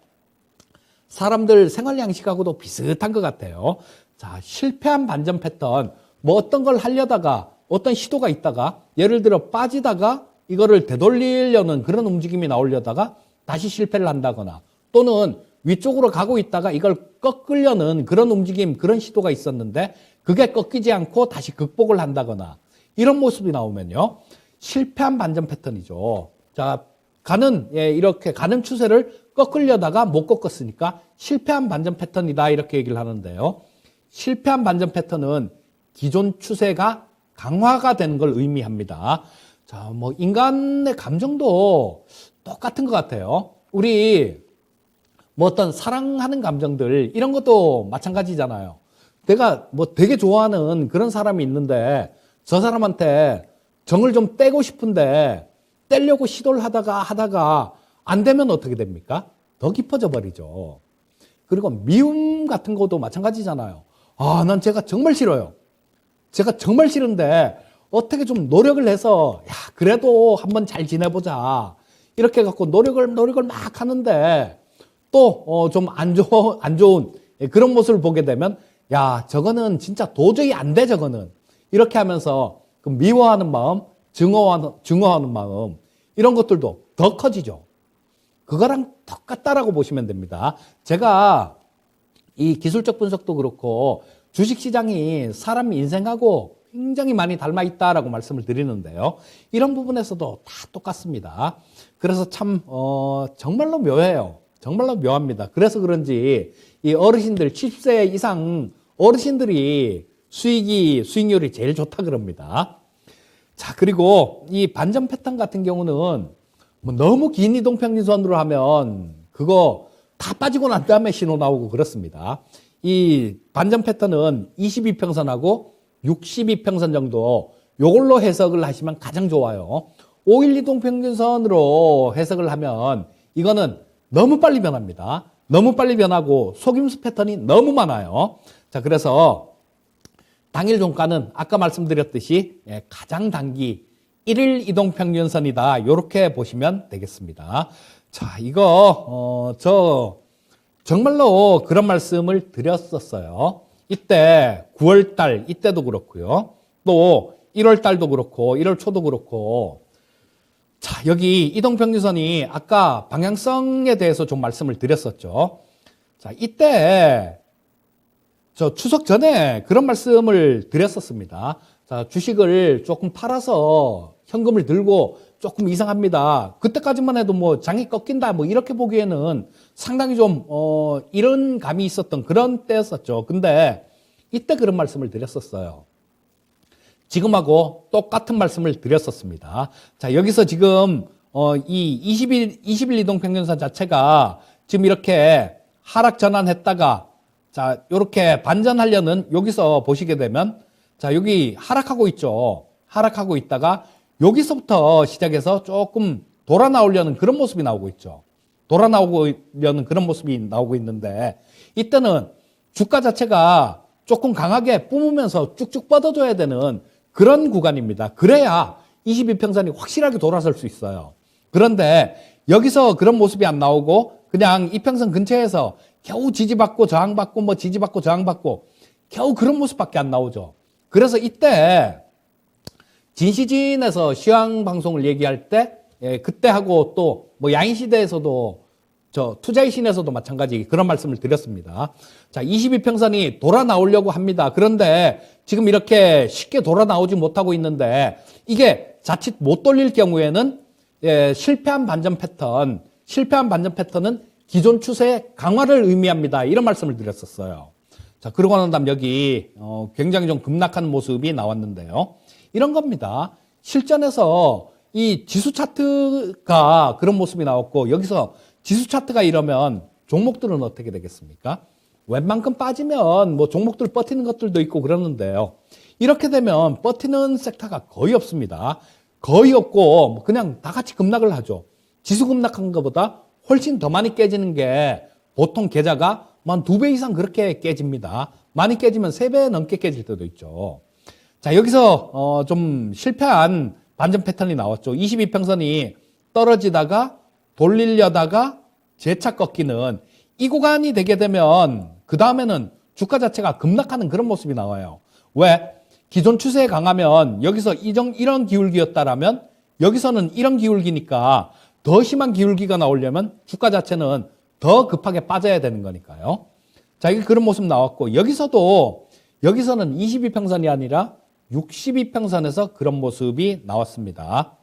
S1: 사람들 생활 양식하고도 비슷한 것 같아요. 자, 실패한 반전 패턴 뭐 어떤 걸 하려다가 어떤 시도가 있다가 예를 들어 빠지다가 이거를 되돌리려는 그런 움직임이 나오려다가 다시 실패를 한다거나 또는 위쪽으로 가고 있다가 이걸 꺾으려는 그런 움직임, 그런 시도가 있었는데 그게 꺾이지 않고 다시 극복을 한다거나 이런 모습이 나오면요. 실패한 반전 패턴이죠. 자, 이렇게 가는 추세를 꺾으려다가 못 꺾었으니까 실패한 반전 패턴이다 이렇게 얘기를 하는데요. 실패한 반전 패턴은 기존 추세가 강화가 되는 걸 의미합니다. 자, 뭐 인간의 감정도 똑같은 것 같아요. 우리 뭐 어떤 사랑하는 감정들 이런 것도 마찬가지잖아요. 내가 뭐 되게 좋아하는 그런 사람이 있는데 저 사람한테 정을 좀 떼고 싶은데 떼려고 시도를 하다가 안 되면 어떻게 됩니까? 더 깊어져 버리죠. 그리고 미움 같은 것도 마찬가지잖아요. 아, 난 제가 정말 싫어요. 제가 정말 싫은데 어떻게 좀 노력을 해서 야, 그래도 한번 잘 지내보자. 이렇게 해갖고 노력을 막 하는데 또 좀 안 좋은 그런 모습을 보게 되면 야, 저거는 진짜 도저히 안 돼, 저거는. 이렇게 하면서 그 미워하는 마음, 증오하는 마음 이런 것들도 더 커지죠. 그거랑 똑같다라고 보시면 됩니다. 제가 이 기술적 분석도 그렇고 주식시장이 사람 인생하고 굉장히 많이 닮아 있다라고 말씀을 드리는데요. 이런 부분에서도 다 똑같습니다. 그래서 참 정말로 묘해요. 정말로 묘합니다. 그래서 그런지 이 어르신들 70세 이상 어르신들이 수익률이 제일 좋다 그럽니다. 자, 그리고 이 반전 패턴 같은 경우는 뭐 너무 긴 이동평균선으로 하면 그거 다 빠지고 난 다음에 신호 나오고 그렇습니다. 이 반전 패턴은 22평선하고 62평선 정도 요걸로 해석을 하시면 가장 좋아요. 5일 이동평균선으로 해석을 하면 이거는 너무 빨리 변합니다. 너무 빨리 변하고 속임수 패턴이 너무 많아요. 자, 그래서 당일 종가는 아까 말씀드렸듯이 가장 단기 1일 이동평균선이다. 이렇게 보시면 되겠습니다. 자, 이거 정말로 그런 말씀을 드렸었어요. 이때 9월달 이때도 그렇고요. 또 1월달도 그렇고 1월 초도 그렇고. 자, 여기 이동평균선이 아까 방향성에 대해서 좀 말씀을 드렸었죠. 자, 이때 저 추석 전에 그런 말씀을 드렸었습니다. 자, 주식을 조금 팔아서 현금을 들고 조금 이상합니다. 그때까지만 해도 뭐 장이 꺾인다 뭐 이렇게 보기에는 상당히 좀 이런 감이 있었던 그런 때였었죠. 근데 이때 그런 말씀을 드렸었어요. 지금하고 똑같은 말씀을 드렸었습니다. 자, 여기서 지금 이 20일 이동평균선 자체가 지금 이렇게 하락 전환했다가 자, 요렇게 반전하려는 여기서 보시게 되면 자, 여기 하락하고 있죠. 하락하고 있다가 여기서부터 시작해서 조금 돌아 나오려는 그런 모습이 나오고 있죠. 돌아 나오려는 그런 모습이 나오고 있는데 이때는 주가 자체가 조금 강하게 뿜으면서 쭉쭉 뻗어줘야 되는 그런 구간입니다. 그래야 22평선이 확실하게 돌아설 수 있어요. 그런데 여기서 그런 모습이 안 나오고 그냥 이평선 근처에서 겨우 지지받고 저항받고 뭐 지지받고 저항받고 겨우 그런 모습밖에 안 나오죠. 그래서 이때 진시진에서 시황 방송을 얘기할 때 그때하고 또 뭐 야인시대에서도 저 투자의 신에서도 마찬가지 그런 말씀을 드렸습니다. 자, 22평선이 돌아 나오려고 합니다. 그런데 지금 이렇게 쉽게 돌아 나오지 못하고 있는데 이게 자칫 못 돌릴 경우에는 실패한 반전 패턴은 기존 추세의 강화를 의미합니다. 이런 말씀을 드렸었어요. 자, 그러고 난 다음 여기 굉장히 좀 급락하는 모습이 나왔는데요. 이런 겁니다. 실전에서 이 지수 차트가 그런 모습이 나왔고 여기서 지수 차트가 이러면 종목들은 어떻게 되겠습니까? 웬만큼 빠지면 뭐 종목들 버티는 것들도 있고 그러는데요. 이렇게 되면 버티는 섹터가 거의 없습니다. 거의 없고 그냥 다 같이 급락을 하죠. 지수 급락한 것보다 훨씬 더 많이 깨지는 게 보통 계좌가 한 2배 이상 그렇게 깨집니다. 많이 깨지면 3배 넘게 깨질 때도 있죠. 자, 여기서 좀 실패한 반전 패턴이 나왔죠. 22평선이 떨어지다가 돌리려다가 재차 꺾이는 이 구간이 되게 되면 그 다음에는 주가 자체가 급락하는 그런 모습이 나와요. 왜? 기존 추세에 강하면 여기서 이런 기울기였다라면 여기서는 이런 기울기니까 더 심한 기울기가 나오려면 주가 자체는 더 급하게 빠져야 되는 거니까요. 자, 이게 그런 모습 나왔고 여기서는 22평선이 아니라 62평선에서 그런 모습이 나왔습니다.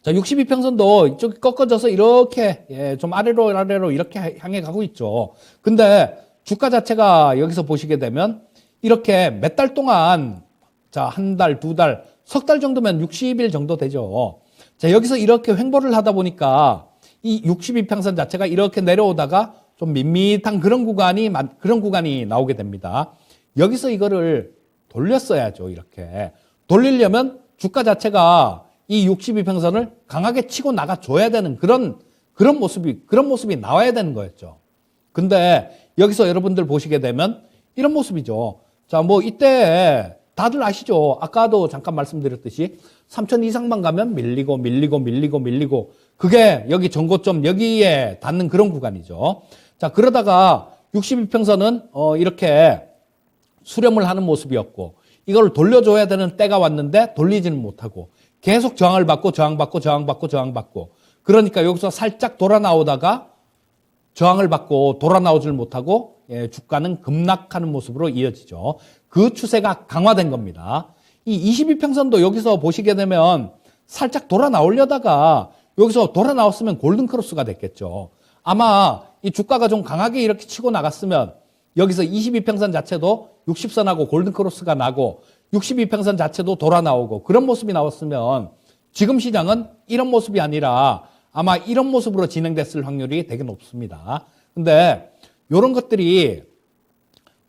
S1: 자, 62평선도 이쪽이 꺾어져서 이렇게 좀 아래로 이렇게 향해 가고 있죠. 근데 주가 자체가 여기서 보시게 되면 이렇게 몇 달 동안 자, 한 달, 두 달, 석 달 정도면 60일 정도 되죠. 자, 여기서 이렇게 횡보를 하다 보니까 이 62평선 자체가 이렇게 내려오다가 좀 밋밋한 그런 구간이 나오게 됩니다. 여기서 이거를 돌렸어야죠. 이렇게 돌리려면 주가 자체가 이 62평선을 강하게 치고 나가줘야 되는 그런 모습이 나와야 되는 거였죠. 근데 여기서 여러분들 보시게 되면 이런 모습이죠. 자, 뭐 이때 다들 아시죠? 아까도 잠깐 말씀드렸듯이 3천 이상만 가면 밀리고 그게 여기 전고점 여기에 닿는 그런 구간이죠. 자, 그러다가 62평선은 이렇게 수렴을 하는 모습이었고 이걸 돌려줘야 되는 때가 왔는데 돌리지는 못하고 계속 저항을 받고 그러니까 여기서 살짝 돌아 나오다가 저항을 받고 돌아 나오질 못하고 주가는 급락하는 모습으로 이어지죠. 그 추세가 강화된 겁니다. 이 22평선도 여기서 보시게 되면 살짝 돌아 나오려다가 여기서 돌아 나왔으면 골든크로스가 됐겠죠. 아마 이 주가가 좀 강하게 이렇게 치고 나갔으면 여기서 22평선 자체도 60선하고 골든크로스가 나고 62평선 자체도 돌아 나오고 그런 모습이 나왔으면 지금 시장은 이런 모습이 아니라 아마 이런 모습으로 진행됐을 확률이 되게 높습니다. 근데 이런 것들이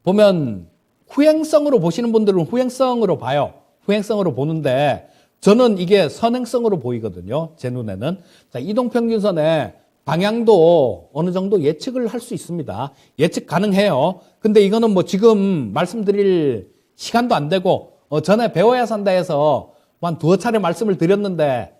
S1: 보면 후행성으로 보시는 분들은 후행성으로 봐요. 후행성으로 보는데 저는 이게 선행성으로 보이거든요. 제 눈에는. 자, 이동평균선의 방향도 어느 정도 예측을 할 수 있습니다. 예측 가능해요. 근데 이거는 뭐 지금 말씀드릴 시간도 안 되고 전에 배워야 산다 해서 한 두어 차례 말씀을 드렸는데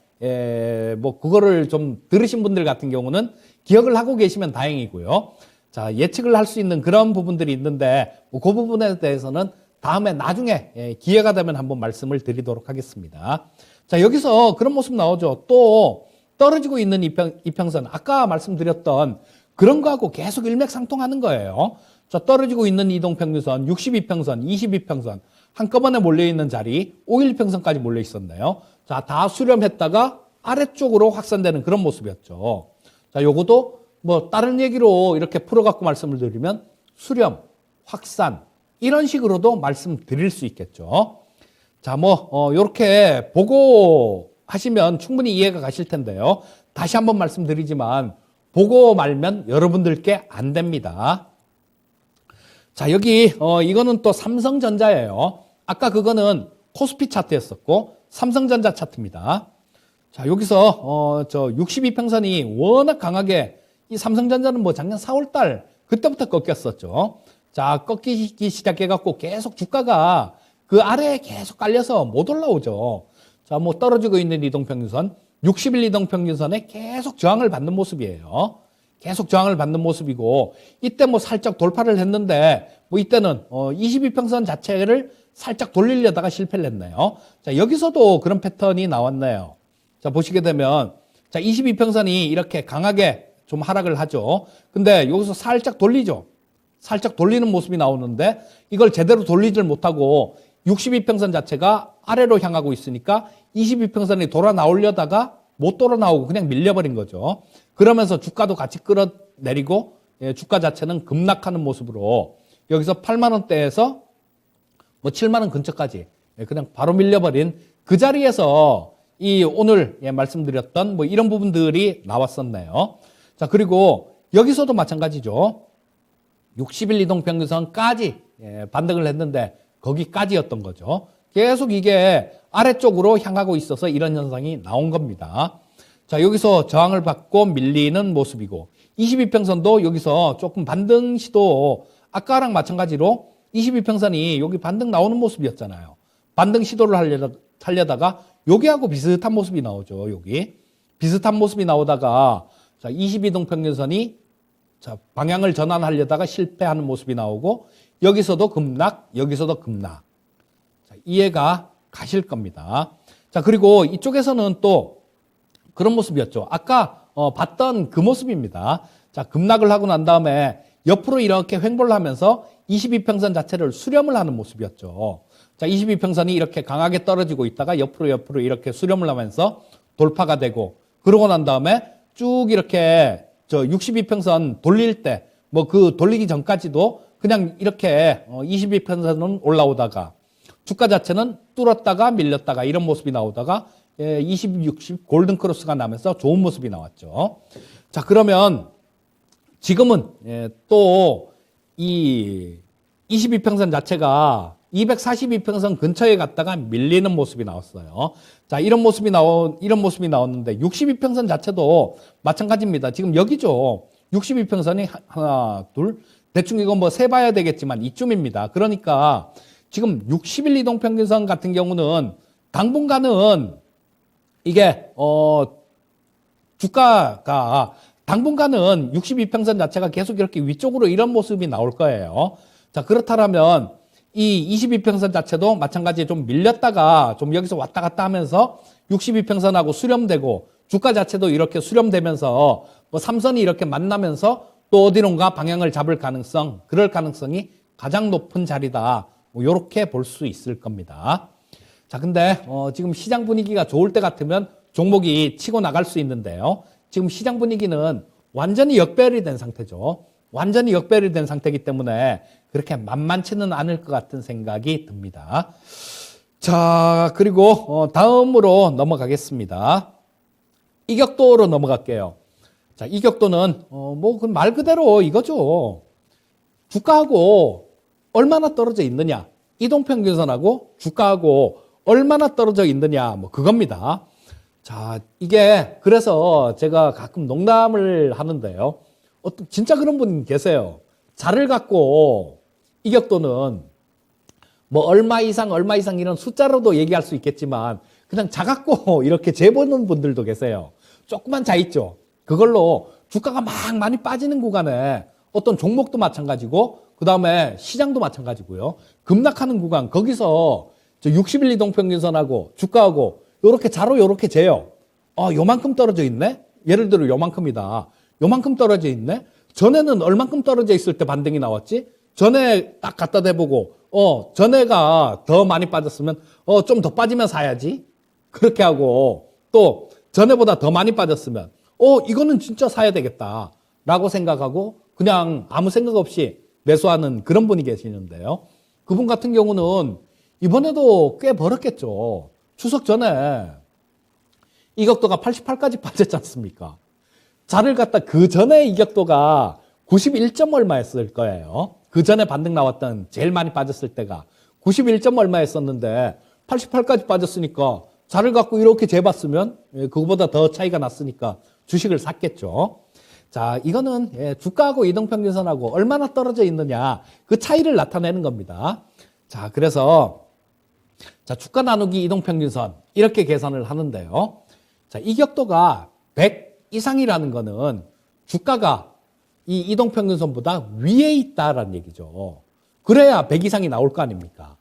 S1: 뭐 그거를 좀 들으신 분들 같은 경우는 기억을 하고 계시면 다행이고요. 자, 예측을 할 수 있는 그런 부분들이 있는데 뭐그 부분에 대해서는 다음에 나중에 기회가 되면 한번 말씀을 드리도록 하겠습니다. 자, 여기서 그런 모습 나오죠. 또 떨어지고 있는 이평선, 아까 말씀드렸던 그런 거하고 계속 일맥상통하는 거예요. 자, 떨어지고 있는 이동평균선, 62평선, 22평선 한꺼번에 몰려있는 자리, 51평선까지 몰려 있었네요. 자, 다 수렴했다가 아래쪽으로 확산되는 그런 모습이었죠. 자, 요것도 뭐 다른 얘기로 이렇게 풀어갖고 말씀을 드리면 수렴, 확산 이런 식으로도 말씀드릴 수 있겠죠. 자, 요렇게 보고 하시면 충분히 이해가 가실 텐데요. 다시 한번 말씀드리지만 보고 말면 여러분들께 안 됩니다. 자, 여기 이거는 또 삼성전자예요. 아까 그거는 코스피 차트였었고 삼성전자 차트입니다. 자, 여기서 저 62평선이 워낙 강하게 이 삼성전자는 뭐 작년 4월달 그때부터 꺾였었죠. 자, 꺾이기 시작해갖고 계속 주가가 그 아래에 계속 깔려서 못 올라오죠. 자, 뭐 떨어지고 있는 이동평균선, 60일 이동평균선에 계속 저항을 받는 모습이에요. 계속 저항을 받는 모습이고, 이때 뭐 살짝 돌파를 했는데, 뭐 이때는 22평선 자체를 살짝 돌리려다가 실패를 했네요. 자, 여기서도 그런 패턴이 나왔네요. 자, 보시게 되면, 자, 22평선이 이렇게 강하게 좀 하락을 하죠. 근데 여기서 살짝 돌리죠. 살짝 돌리는 모습이 나오는데, 이걸 제대로 돌리질 못하고, 62평선 자체가 아래로 향하고 있으니까 22평선이 돌아 나오려다가 못 돌아 나오고 그냥 밀려버린 거죠. 그러면서 주가도 같이 끌어내리고 주가 자체는 급락하는 모습으로 여기서 8만 원대에서 뭐 7만 원 근처까지 그냥 바로 밀려버린 그 자리에서 이 오늘 말씀드렸던 뭐 이런 부분들이 나왔었네요. 자, 그리고 여기서도 마찬가지죠. 60일 이동평균선까지 반등을 했는데 거기까지였던 거죠. 계속 이게 아래쪽으로 향하고 있어서 이런 현상이 나온 겁니다. 자, 여기서 저항을 받고 밀리는 모습이고 22평선도 여기서 조금 반등 시도 아까랑 마찬가지로 22평선이 여기 반등 나오는 모습이었잖아요. 반등 시도를 하려다가 여기하고 비슷한 모습이 나오죠. 여기 비슷한 모습이 나오다가 자, 22동평균선이 자, 방향을 전환하려다가 실패하는 모습이 나오고 여기서도 급락, 여기서도 급락. 자, 이해가 가실 겁니다. 자, 그리고 이쪽에서는 또 그런 모습이었죠. 아까 봤던 그 모습입니다. 자, 급락을 하고 난 다음에 옆으로 이렇게 횡보를 하면서 22평선 자체를 수렴을 하는 모습이었죠. 자, 22평선이 이렇게 강하게 떨어지고 있다가 옆으로 이렇게 수렴을 하면서 돌파가 되고 그러고 난 다음에 쭉 이렇게 저 62평선 돌릴 때 뭐 그 돌리기 전까지도 그냥 이렇게 22평선은 올라오다가 주가 자체는 뚫었다가 밀렸다가 이런 모습이 나오다가 20, 60 골든 크로스가 나면서 좋은 모습이 나왔죠. 자, 그러면 지금은 또 이 22평선 자체가 242평선 근처에 갔다가 밀리는 모습이 나왔어요. 자, 이런 모습이 나왔는데 62평선 자체도 마찬가지입니다. 지금 여기죠. 62평선이 하나, 둘, 대충 이건 뭐 세봐야 되겠지만 이쯤입니다. 그러니까 지금 60일 이동평균선 같은 경우는 당분간은 이게 주가가 당분간은 62평선 자체가 계속 이렇게 위쪽으로 이런 모습이 나올 거예요. 자, 그렇다면 이 22평선 자체도 마찬가지에 좀 밀렸다가 좀 여기서 왔다 갔다 하면서 62평선하고 수렴되고 주가 자체도 이렇게 수렴되면서 뭐 삼선이 이렇게 만나면서 또 어디론가 방향을 잡을 가능성, 그럴 가능성이 가장 높은 자리다. 뭐 이렇게 볼 수 있을 겁니다. 자, 근데 지금 시장 분위기가 좋을 때 같으면 종목이 치고 나갈 수 있는데요. 지금 시장 분위기는 완전히 역배열이 된 상태죠. 완전히 역배열이 된 상태이기 때문에 그렇게 만만치는 않을 것 같은 생각이 듭니다. 자, 그리고 다음으로 넘어가겠습니다. 이격도로 넘어갈게요. 자, 이격도는 뭐 말 그대로 이거죠. 주가하고 얼마나 떨어져 있느냐. 이동평균선하고 주가하고 얼마나 떨어져 있느냐. 뭐 그겁니다. 자, 이게 그래서 제가 가끔 농담을 하는데요. 진짜 그런 분 계세요. 자를 갖고 이격도는 뭐 얼마 이상 이런 숫자로도 얘기할 수 있겠지만 그냥 자 갖고 이렇게 재보는 분들도 계세요. 조그만 자 있죠. 그걸로 주가가 막 많이 빠지는 구간에 어떤 종목도 마찬가지고 그 다음에 시장도 마찬가지고요. 급락하는 구간 거기서 60일 이동평균선하고 주가하고 요렇게 자로 요렇게 재요. 요만큼 떨어져 있네? 예를 들어 요만큼이다. 요만큼 떨어져 있네? 전에는 얼만큼 떨어져 있을 때 반등이 나왔지? 전에 딱 갖다 대보고 전에가 더 많이 빠졌으면 좀 더 빠지면 사야지. 그렇게 하고 또 전에보다 더 많이 빠졌으면 이거는 진짜 사야 되겠다 라고 생각하고 그냥 아무 생각 없이 매수하는 그런 분이 계시는데요. 그분 같은 경우는 이번에도 꽤 벌었겠죠. 추석 전에 이격도가 88까지 빠졌지 않습니까? 자를 갖다 그 전에 이격도가 91점 얼마였을 거예요. 그 전에 반등 나왔던 제일 많이 빠졌을 때가 91점 얼마였었는데 88까지 빠졌으니까 자를 갖고 이렇게 재봤으면 그거보다 더 차이가 났으니까 주식을 샀겠죠. 자, 이거는 주가하고 이동평균선하고 얼마나 떨어져 있느냐 그 차이를 나타내는 겁니다. 자, 그래서 주가 나누기 이동평균선 이렇게 계산을 하는데요. 자, 이격도가 100 이상이라는 거는 주가가 이 이동평균선보다 위에 있다라는 얘기죠. 그래야 100 이상이 나올 거 아닙니까?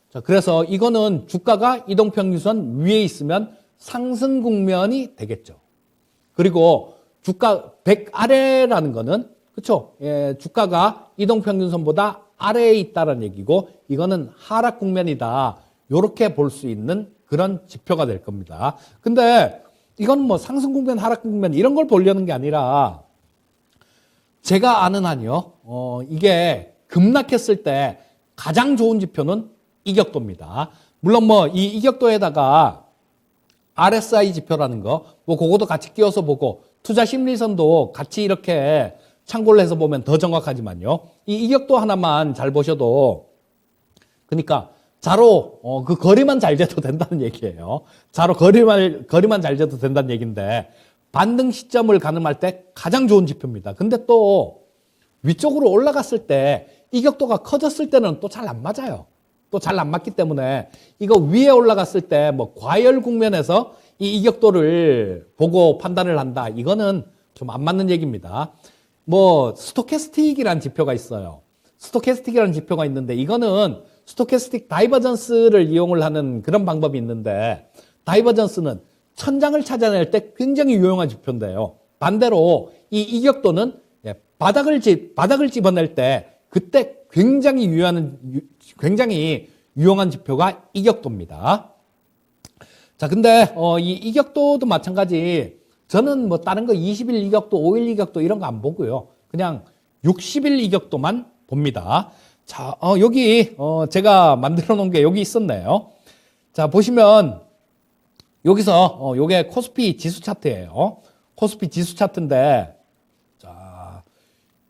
S1: 자, 그래서 이거는 주가가 이동평균선 위에 있으면 상승 국면이 되겠죠. 그리고 주가 100 아래라는 거는 그렇죠? 주가가 이동평균선보다 아래에 있다라는 얘기고 이거는 하락 국면이다. 이렇게 볼 수 있는 그런 지표가 될 겁니다. 근데 이건 뭐 상승 국면, 하락 국면 이런 걸 보려는 게 아니라 제가 아는 한요. 이게 급락했을 때 가장 좋은 지표는 이격도입니다. 물론 뭐 이 이격도에다가 RSI 지표라는 거, 뭐 그것도 같이 끼워서 보고 투자 심리선도 같이 이렇게 참고를 해서 보면 더 정확하지만요. 이 이격도 하나만 잘 보셔도 그러니까 자로 그 거리만 잘 재도 된다는 얘기예요. 자로 거리만 잘 재도 된다는 얘기인데 반등 시점을 가늠할 때 가장 좋은 지표입니다. 근데 또 위쪽으로 올라갔을 때 이격도가 커졌을 때는 또 잘 안 맞아요. 또 잘 안 맞기 때문에 이거 위에 올라갔을 때 뭐 과열 국면에서 이 이격도를 보고 판단을 한다. 이거는 좀 안 맞는 얘기입니다. 뭐 스토캐스틱이라는 지표가 있어요. 스토캐스틱이라는 지표가 있는데 이거는 스토캐스틱 다이버전스를 이용을 하는 그런 방법이 있는데 다이버전스는 천장을 찾아낼 때 굉장히 유용한 지표인데요. 반대로 이 이격도는 바닥을 집어낼 때 그때 굉장히 유용한 지표가 이격도입니다. 자, 근데 이 이격도도 마찬가지. 저는 뭐 다른 거 20일 이격도, 5일 이격도 이런 거 안 보고요. 그냥 60일 이격도만 봅니다. 자, 여기 제가 만들어 놓은 게 여기 있었네요. 자, 보시면 여기서 요게 코스피 지수 차트예요. 코스피 지수 차트인데 자,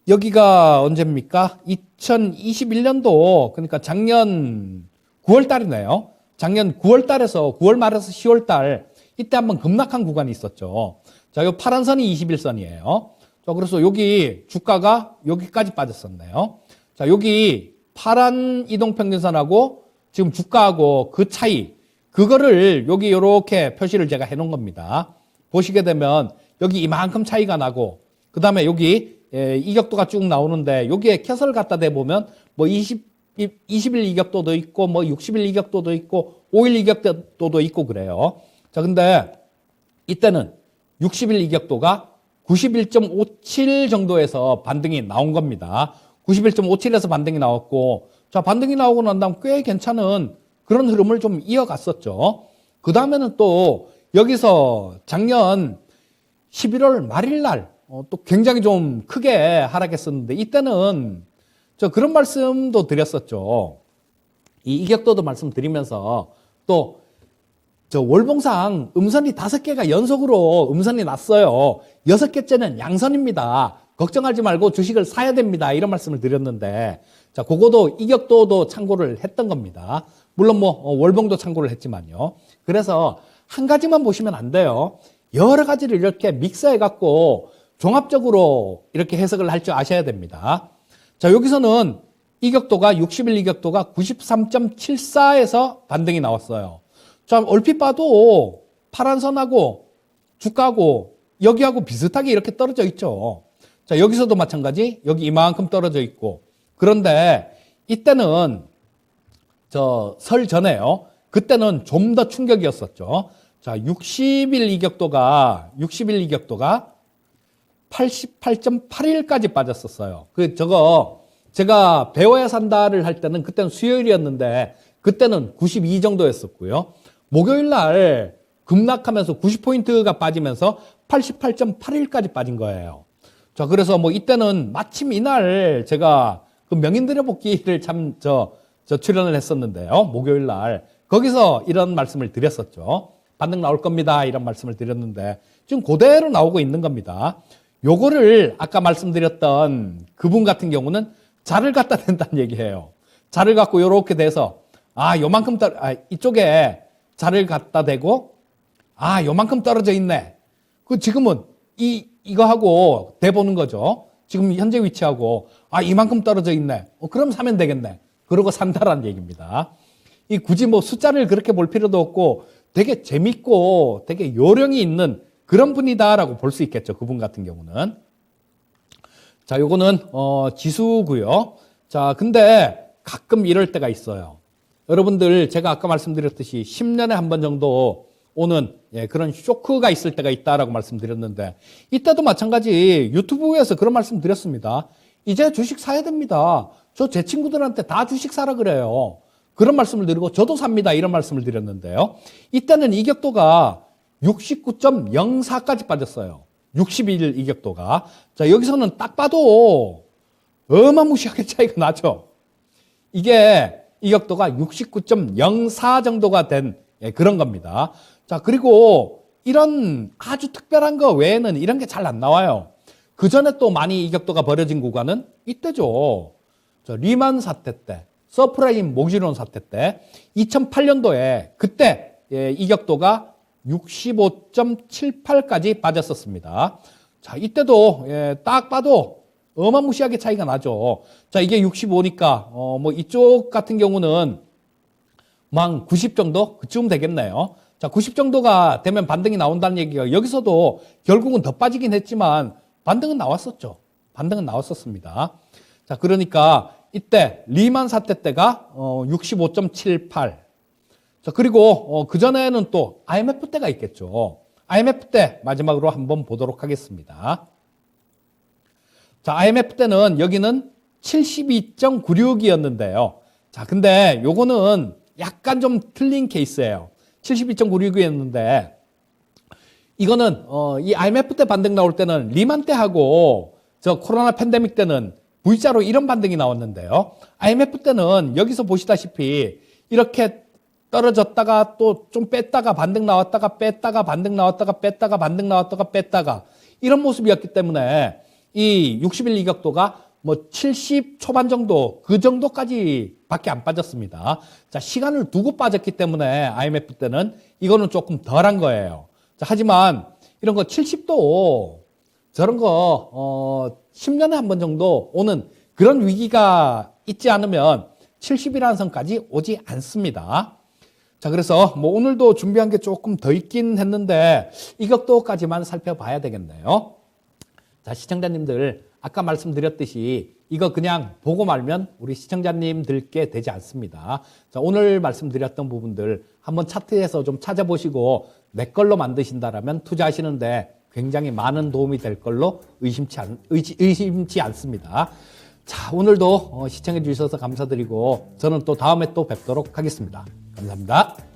S1: 여기가 언제입니까? 2021년도 그러니까 작년 9월 달이네요. 작년 9월 달에서 9월 말에서 10월 달 이때 한번 급락한 구간이 있었죠. 자, 요 파란 선이 21선이에요. 자, 그래서 여기 주가가 여기까지 빠졌었네요. 자, 여기 파란 이동평균선하고 지금 주가하고 그 차이 그거를 여기 이렇게 표시를 제가 해놓은 겁니다. 보시게 되면 여기 이만큼 차이가 나고 그 다음에 여기 이격도가 쭉 나오는데 여기에 켜서를 갖다 대보면 뭐 20일 이격도도 있고 뭐 60일 이격도도 있고 5일 이격도도 있고 그래요. 자, 근데 이때는 60일 이격도가 91.57 정도에서 반등이 나온 겁니다. 91.57에서 반등이 나왔고 자, 반등이 나오고 난 다음 꽤 괜찮은 그런 흐름을 좀 이어갔었죠. 그 다음에는 또 여기서 작년 11월 말일 날 또 굉장히 좀 크게 하락했었는데 이때는 저 그런 말씀도 드렸었죠. 이 이격도도 말씀드리면서 또 저 월봉상 음선이 5개가 연속으로 음선이 났어요. 6개째는 양선입니다. 걱정하지 말고 주식을 사야 됩니다. 이런 말씀을 드렸는데, 자, 그거도 이격도도 참고를 했던 겁니다. 물론 월봉도 참고를 했지만요. 그래서 한 가지만 보시면 안 돼요. 여러 가지를 이렇게 믹스해 갖고 종합적으로 이렇게 해석을 할 줄 아셔야 됩니다. 자, 여기서는 이격도가 60일 이격도가 93.74에서 반등이 나왔어요. 자, 얼핏 봐도 파란 선하고 주가하고 여기하고 비슷하게 이렇게 떨어져 있죠. 자, 여기서도 마찬가지, 여기 이만큼 떨어져 있고. 그런데 이때는 설 전에요. 그때는 좀 더 충격이었었죠. 자, 60일 이격도가 88.81까지 빠졌었어요. 제가 배워야 산다를 할 때는 그때는 수요일이었는데 그때는 92 정도였었고요. 목요일 날 급락하면서 90포인트가 빠지면서 88.81까지 빠진 거예요. 자, 그래서 이때는 마침 이날 제가 그 명인들의 복귀를 출연을 했었는데요. 목요일 날. 거기서 이런 말씀을 드렸었죠. 반등 나올 겁니다. 이런 말씀을 드렸는데 지금 그대로 나오고 있는 겁니다. 요거를 아까 말씀드렸던 그분 같은 경우는 자를 갖다 댄다는 얘기예요. 자를 갖고 요렇게 돼서 요만큼 이쪽에 자를 갖다 대고 요만큼 떨어져 있네. 그 지금은 이거하고 대보는 거죠. 지금 현재 위치하고 이만큼 떨어져 있네. 그럼 사면 되겠네. 그러고 산다라는 얘기입니다. 굳이 숫자를 그렇게 볼 필요도 없고 되게 재밌고 되게 요령이 있는 그런 분이다라고 볼 수 있겠죠. 그분 같은 경우는. 자, 요거는 지수고요. 자, 근데 가끔 이럴 때가 있어요. 여러분들 제가 아까 말씀드렸듯이 10년에 한 번 정도 오는 그런 쇼크가 있을 때가 있다라고 말씀드렸는데 이때도 마찬가지 유튜브에서 그런 말씀 드렸습니다. 이제 주식 사야 됩니다. 제 친구들한테 다 주식 사라 그래요. 그런 말씀을 드리고 저도 삽니다. 이런 말씀을 드렸는데요. 이때는 이격도가 69.04까지 빠졌어요. 60일 이격도가. 자, 여기서는 딱 봐도 어마무시하게 차이가 나죠. 이게 이격도가 69.04 정도가 된 그런 겁니다. 자, 그리고 이런 아주 특별한 거 외에는 이런 게 잘 안 나와요. 그 전에 또 많이 이격도가 벌어진 구간은 이때죠. 리만 사태 때, 서프라임 모기지론 사태 때, 2008년도에 그때 이격도가 65.78까지 빠졌었습니다. 자, 이때도 딱 봐도 어마무시하게 차이가 나죠. 자, 이게 65니까 이쪽 같은 경우는 90 정도 그쯤 되겠네요. 자, 90 정도가 되면 반등이 나온다는 얘기가 여기서도 결국은 더 빠지긴 했지만 반등은 나왔었죠. 반등은 나왔었습니다. 자, 그러니까 이때 리만 사태 때가 65.78. 자, 그리고 그전에는 또 IMF 때가 있겠죠. IMF 때 마지막으로 한번 보도록 하겠습니다. 자, IMF 때는 여기는 72.96이었는데요. 자, 근데 요거는 약간 좀 틀린 케이스예요. 72.96이었는데 이거는 이 IMF 때 반등 나올 때는 리만 때하고 코로나 팬데믹 때는 V자로 이런 반등이 나왔는데요. IMF 때는 여기서 보시다시피 이렇게 떨어졌다가 또 좀 뺐다가 반등 나왔다가 뺐다가 반등 나왔다가 뺐다가 반등 나왔다가 뺐다가 이런 모습이었기 때문에 이 60일 이격도가 70 초반 정도 그 정도까지 밖에 안 빠졌습니다. 자, 시간을 두고 빠졌기 때문에 IMF 때는 이거는 조금 덜한 거예요. 자, 하지만 이런 거 70도 저런 거 10년에 한 번 정도 오는 그런 위기가 있지 않으면 70이라는 선까지 오지 않습니다. 자, 그래서 오늘도 준비한 게 조금 더 있긴 했는데 이격도까지만 살펴봐야 되겠네요. 자, 시청자님들 아까 말씀드렸듯이 이거 그냥 보고 말면 우리 시청자님들께 되지 않습니다. 자, 오늘 말씀드렸던 부분들 한번 차트에서 좀 찾아보시고 내 걸로 만드신다라면 투자하시는데 굉장히 많은 도움이 될 걸로 의심치 않습니다. 자, 오늘도 시청해 주셔서 감사드리고 저는 또 다음에 또 뵙도록 하겠습니다. 감사합니다.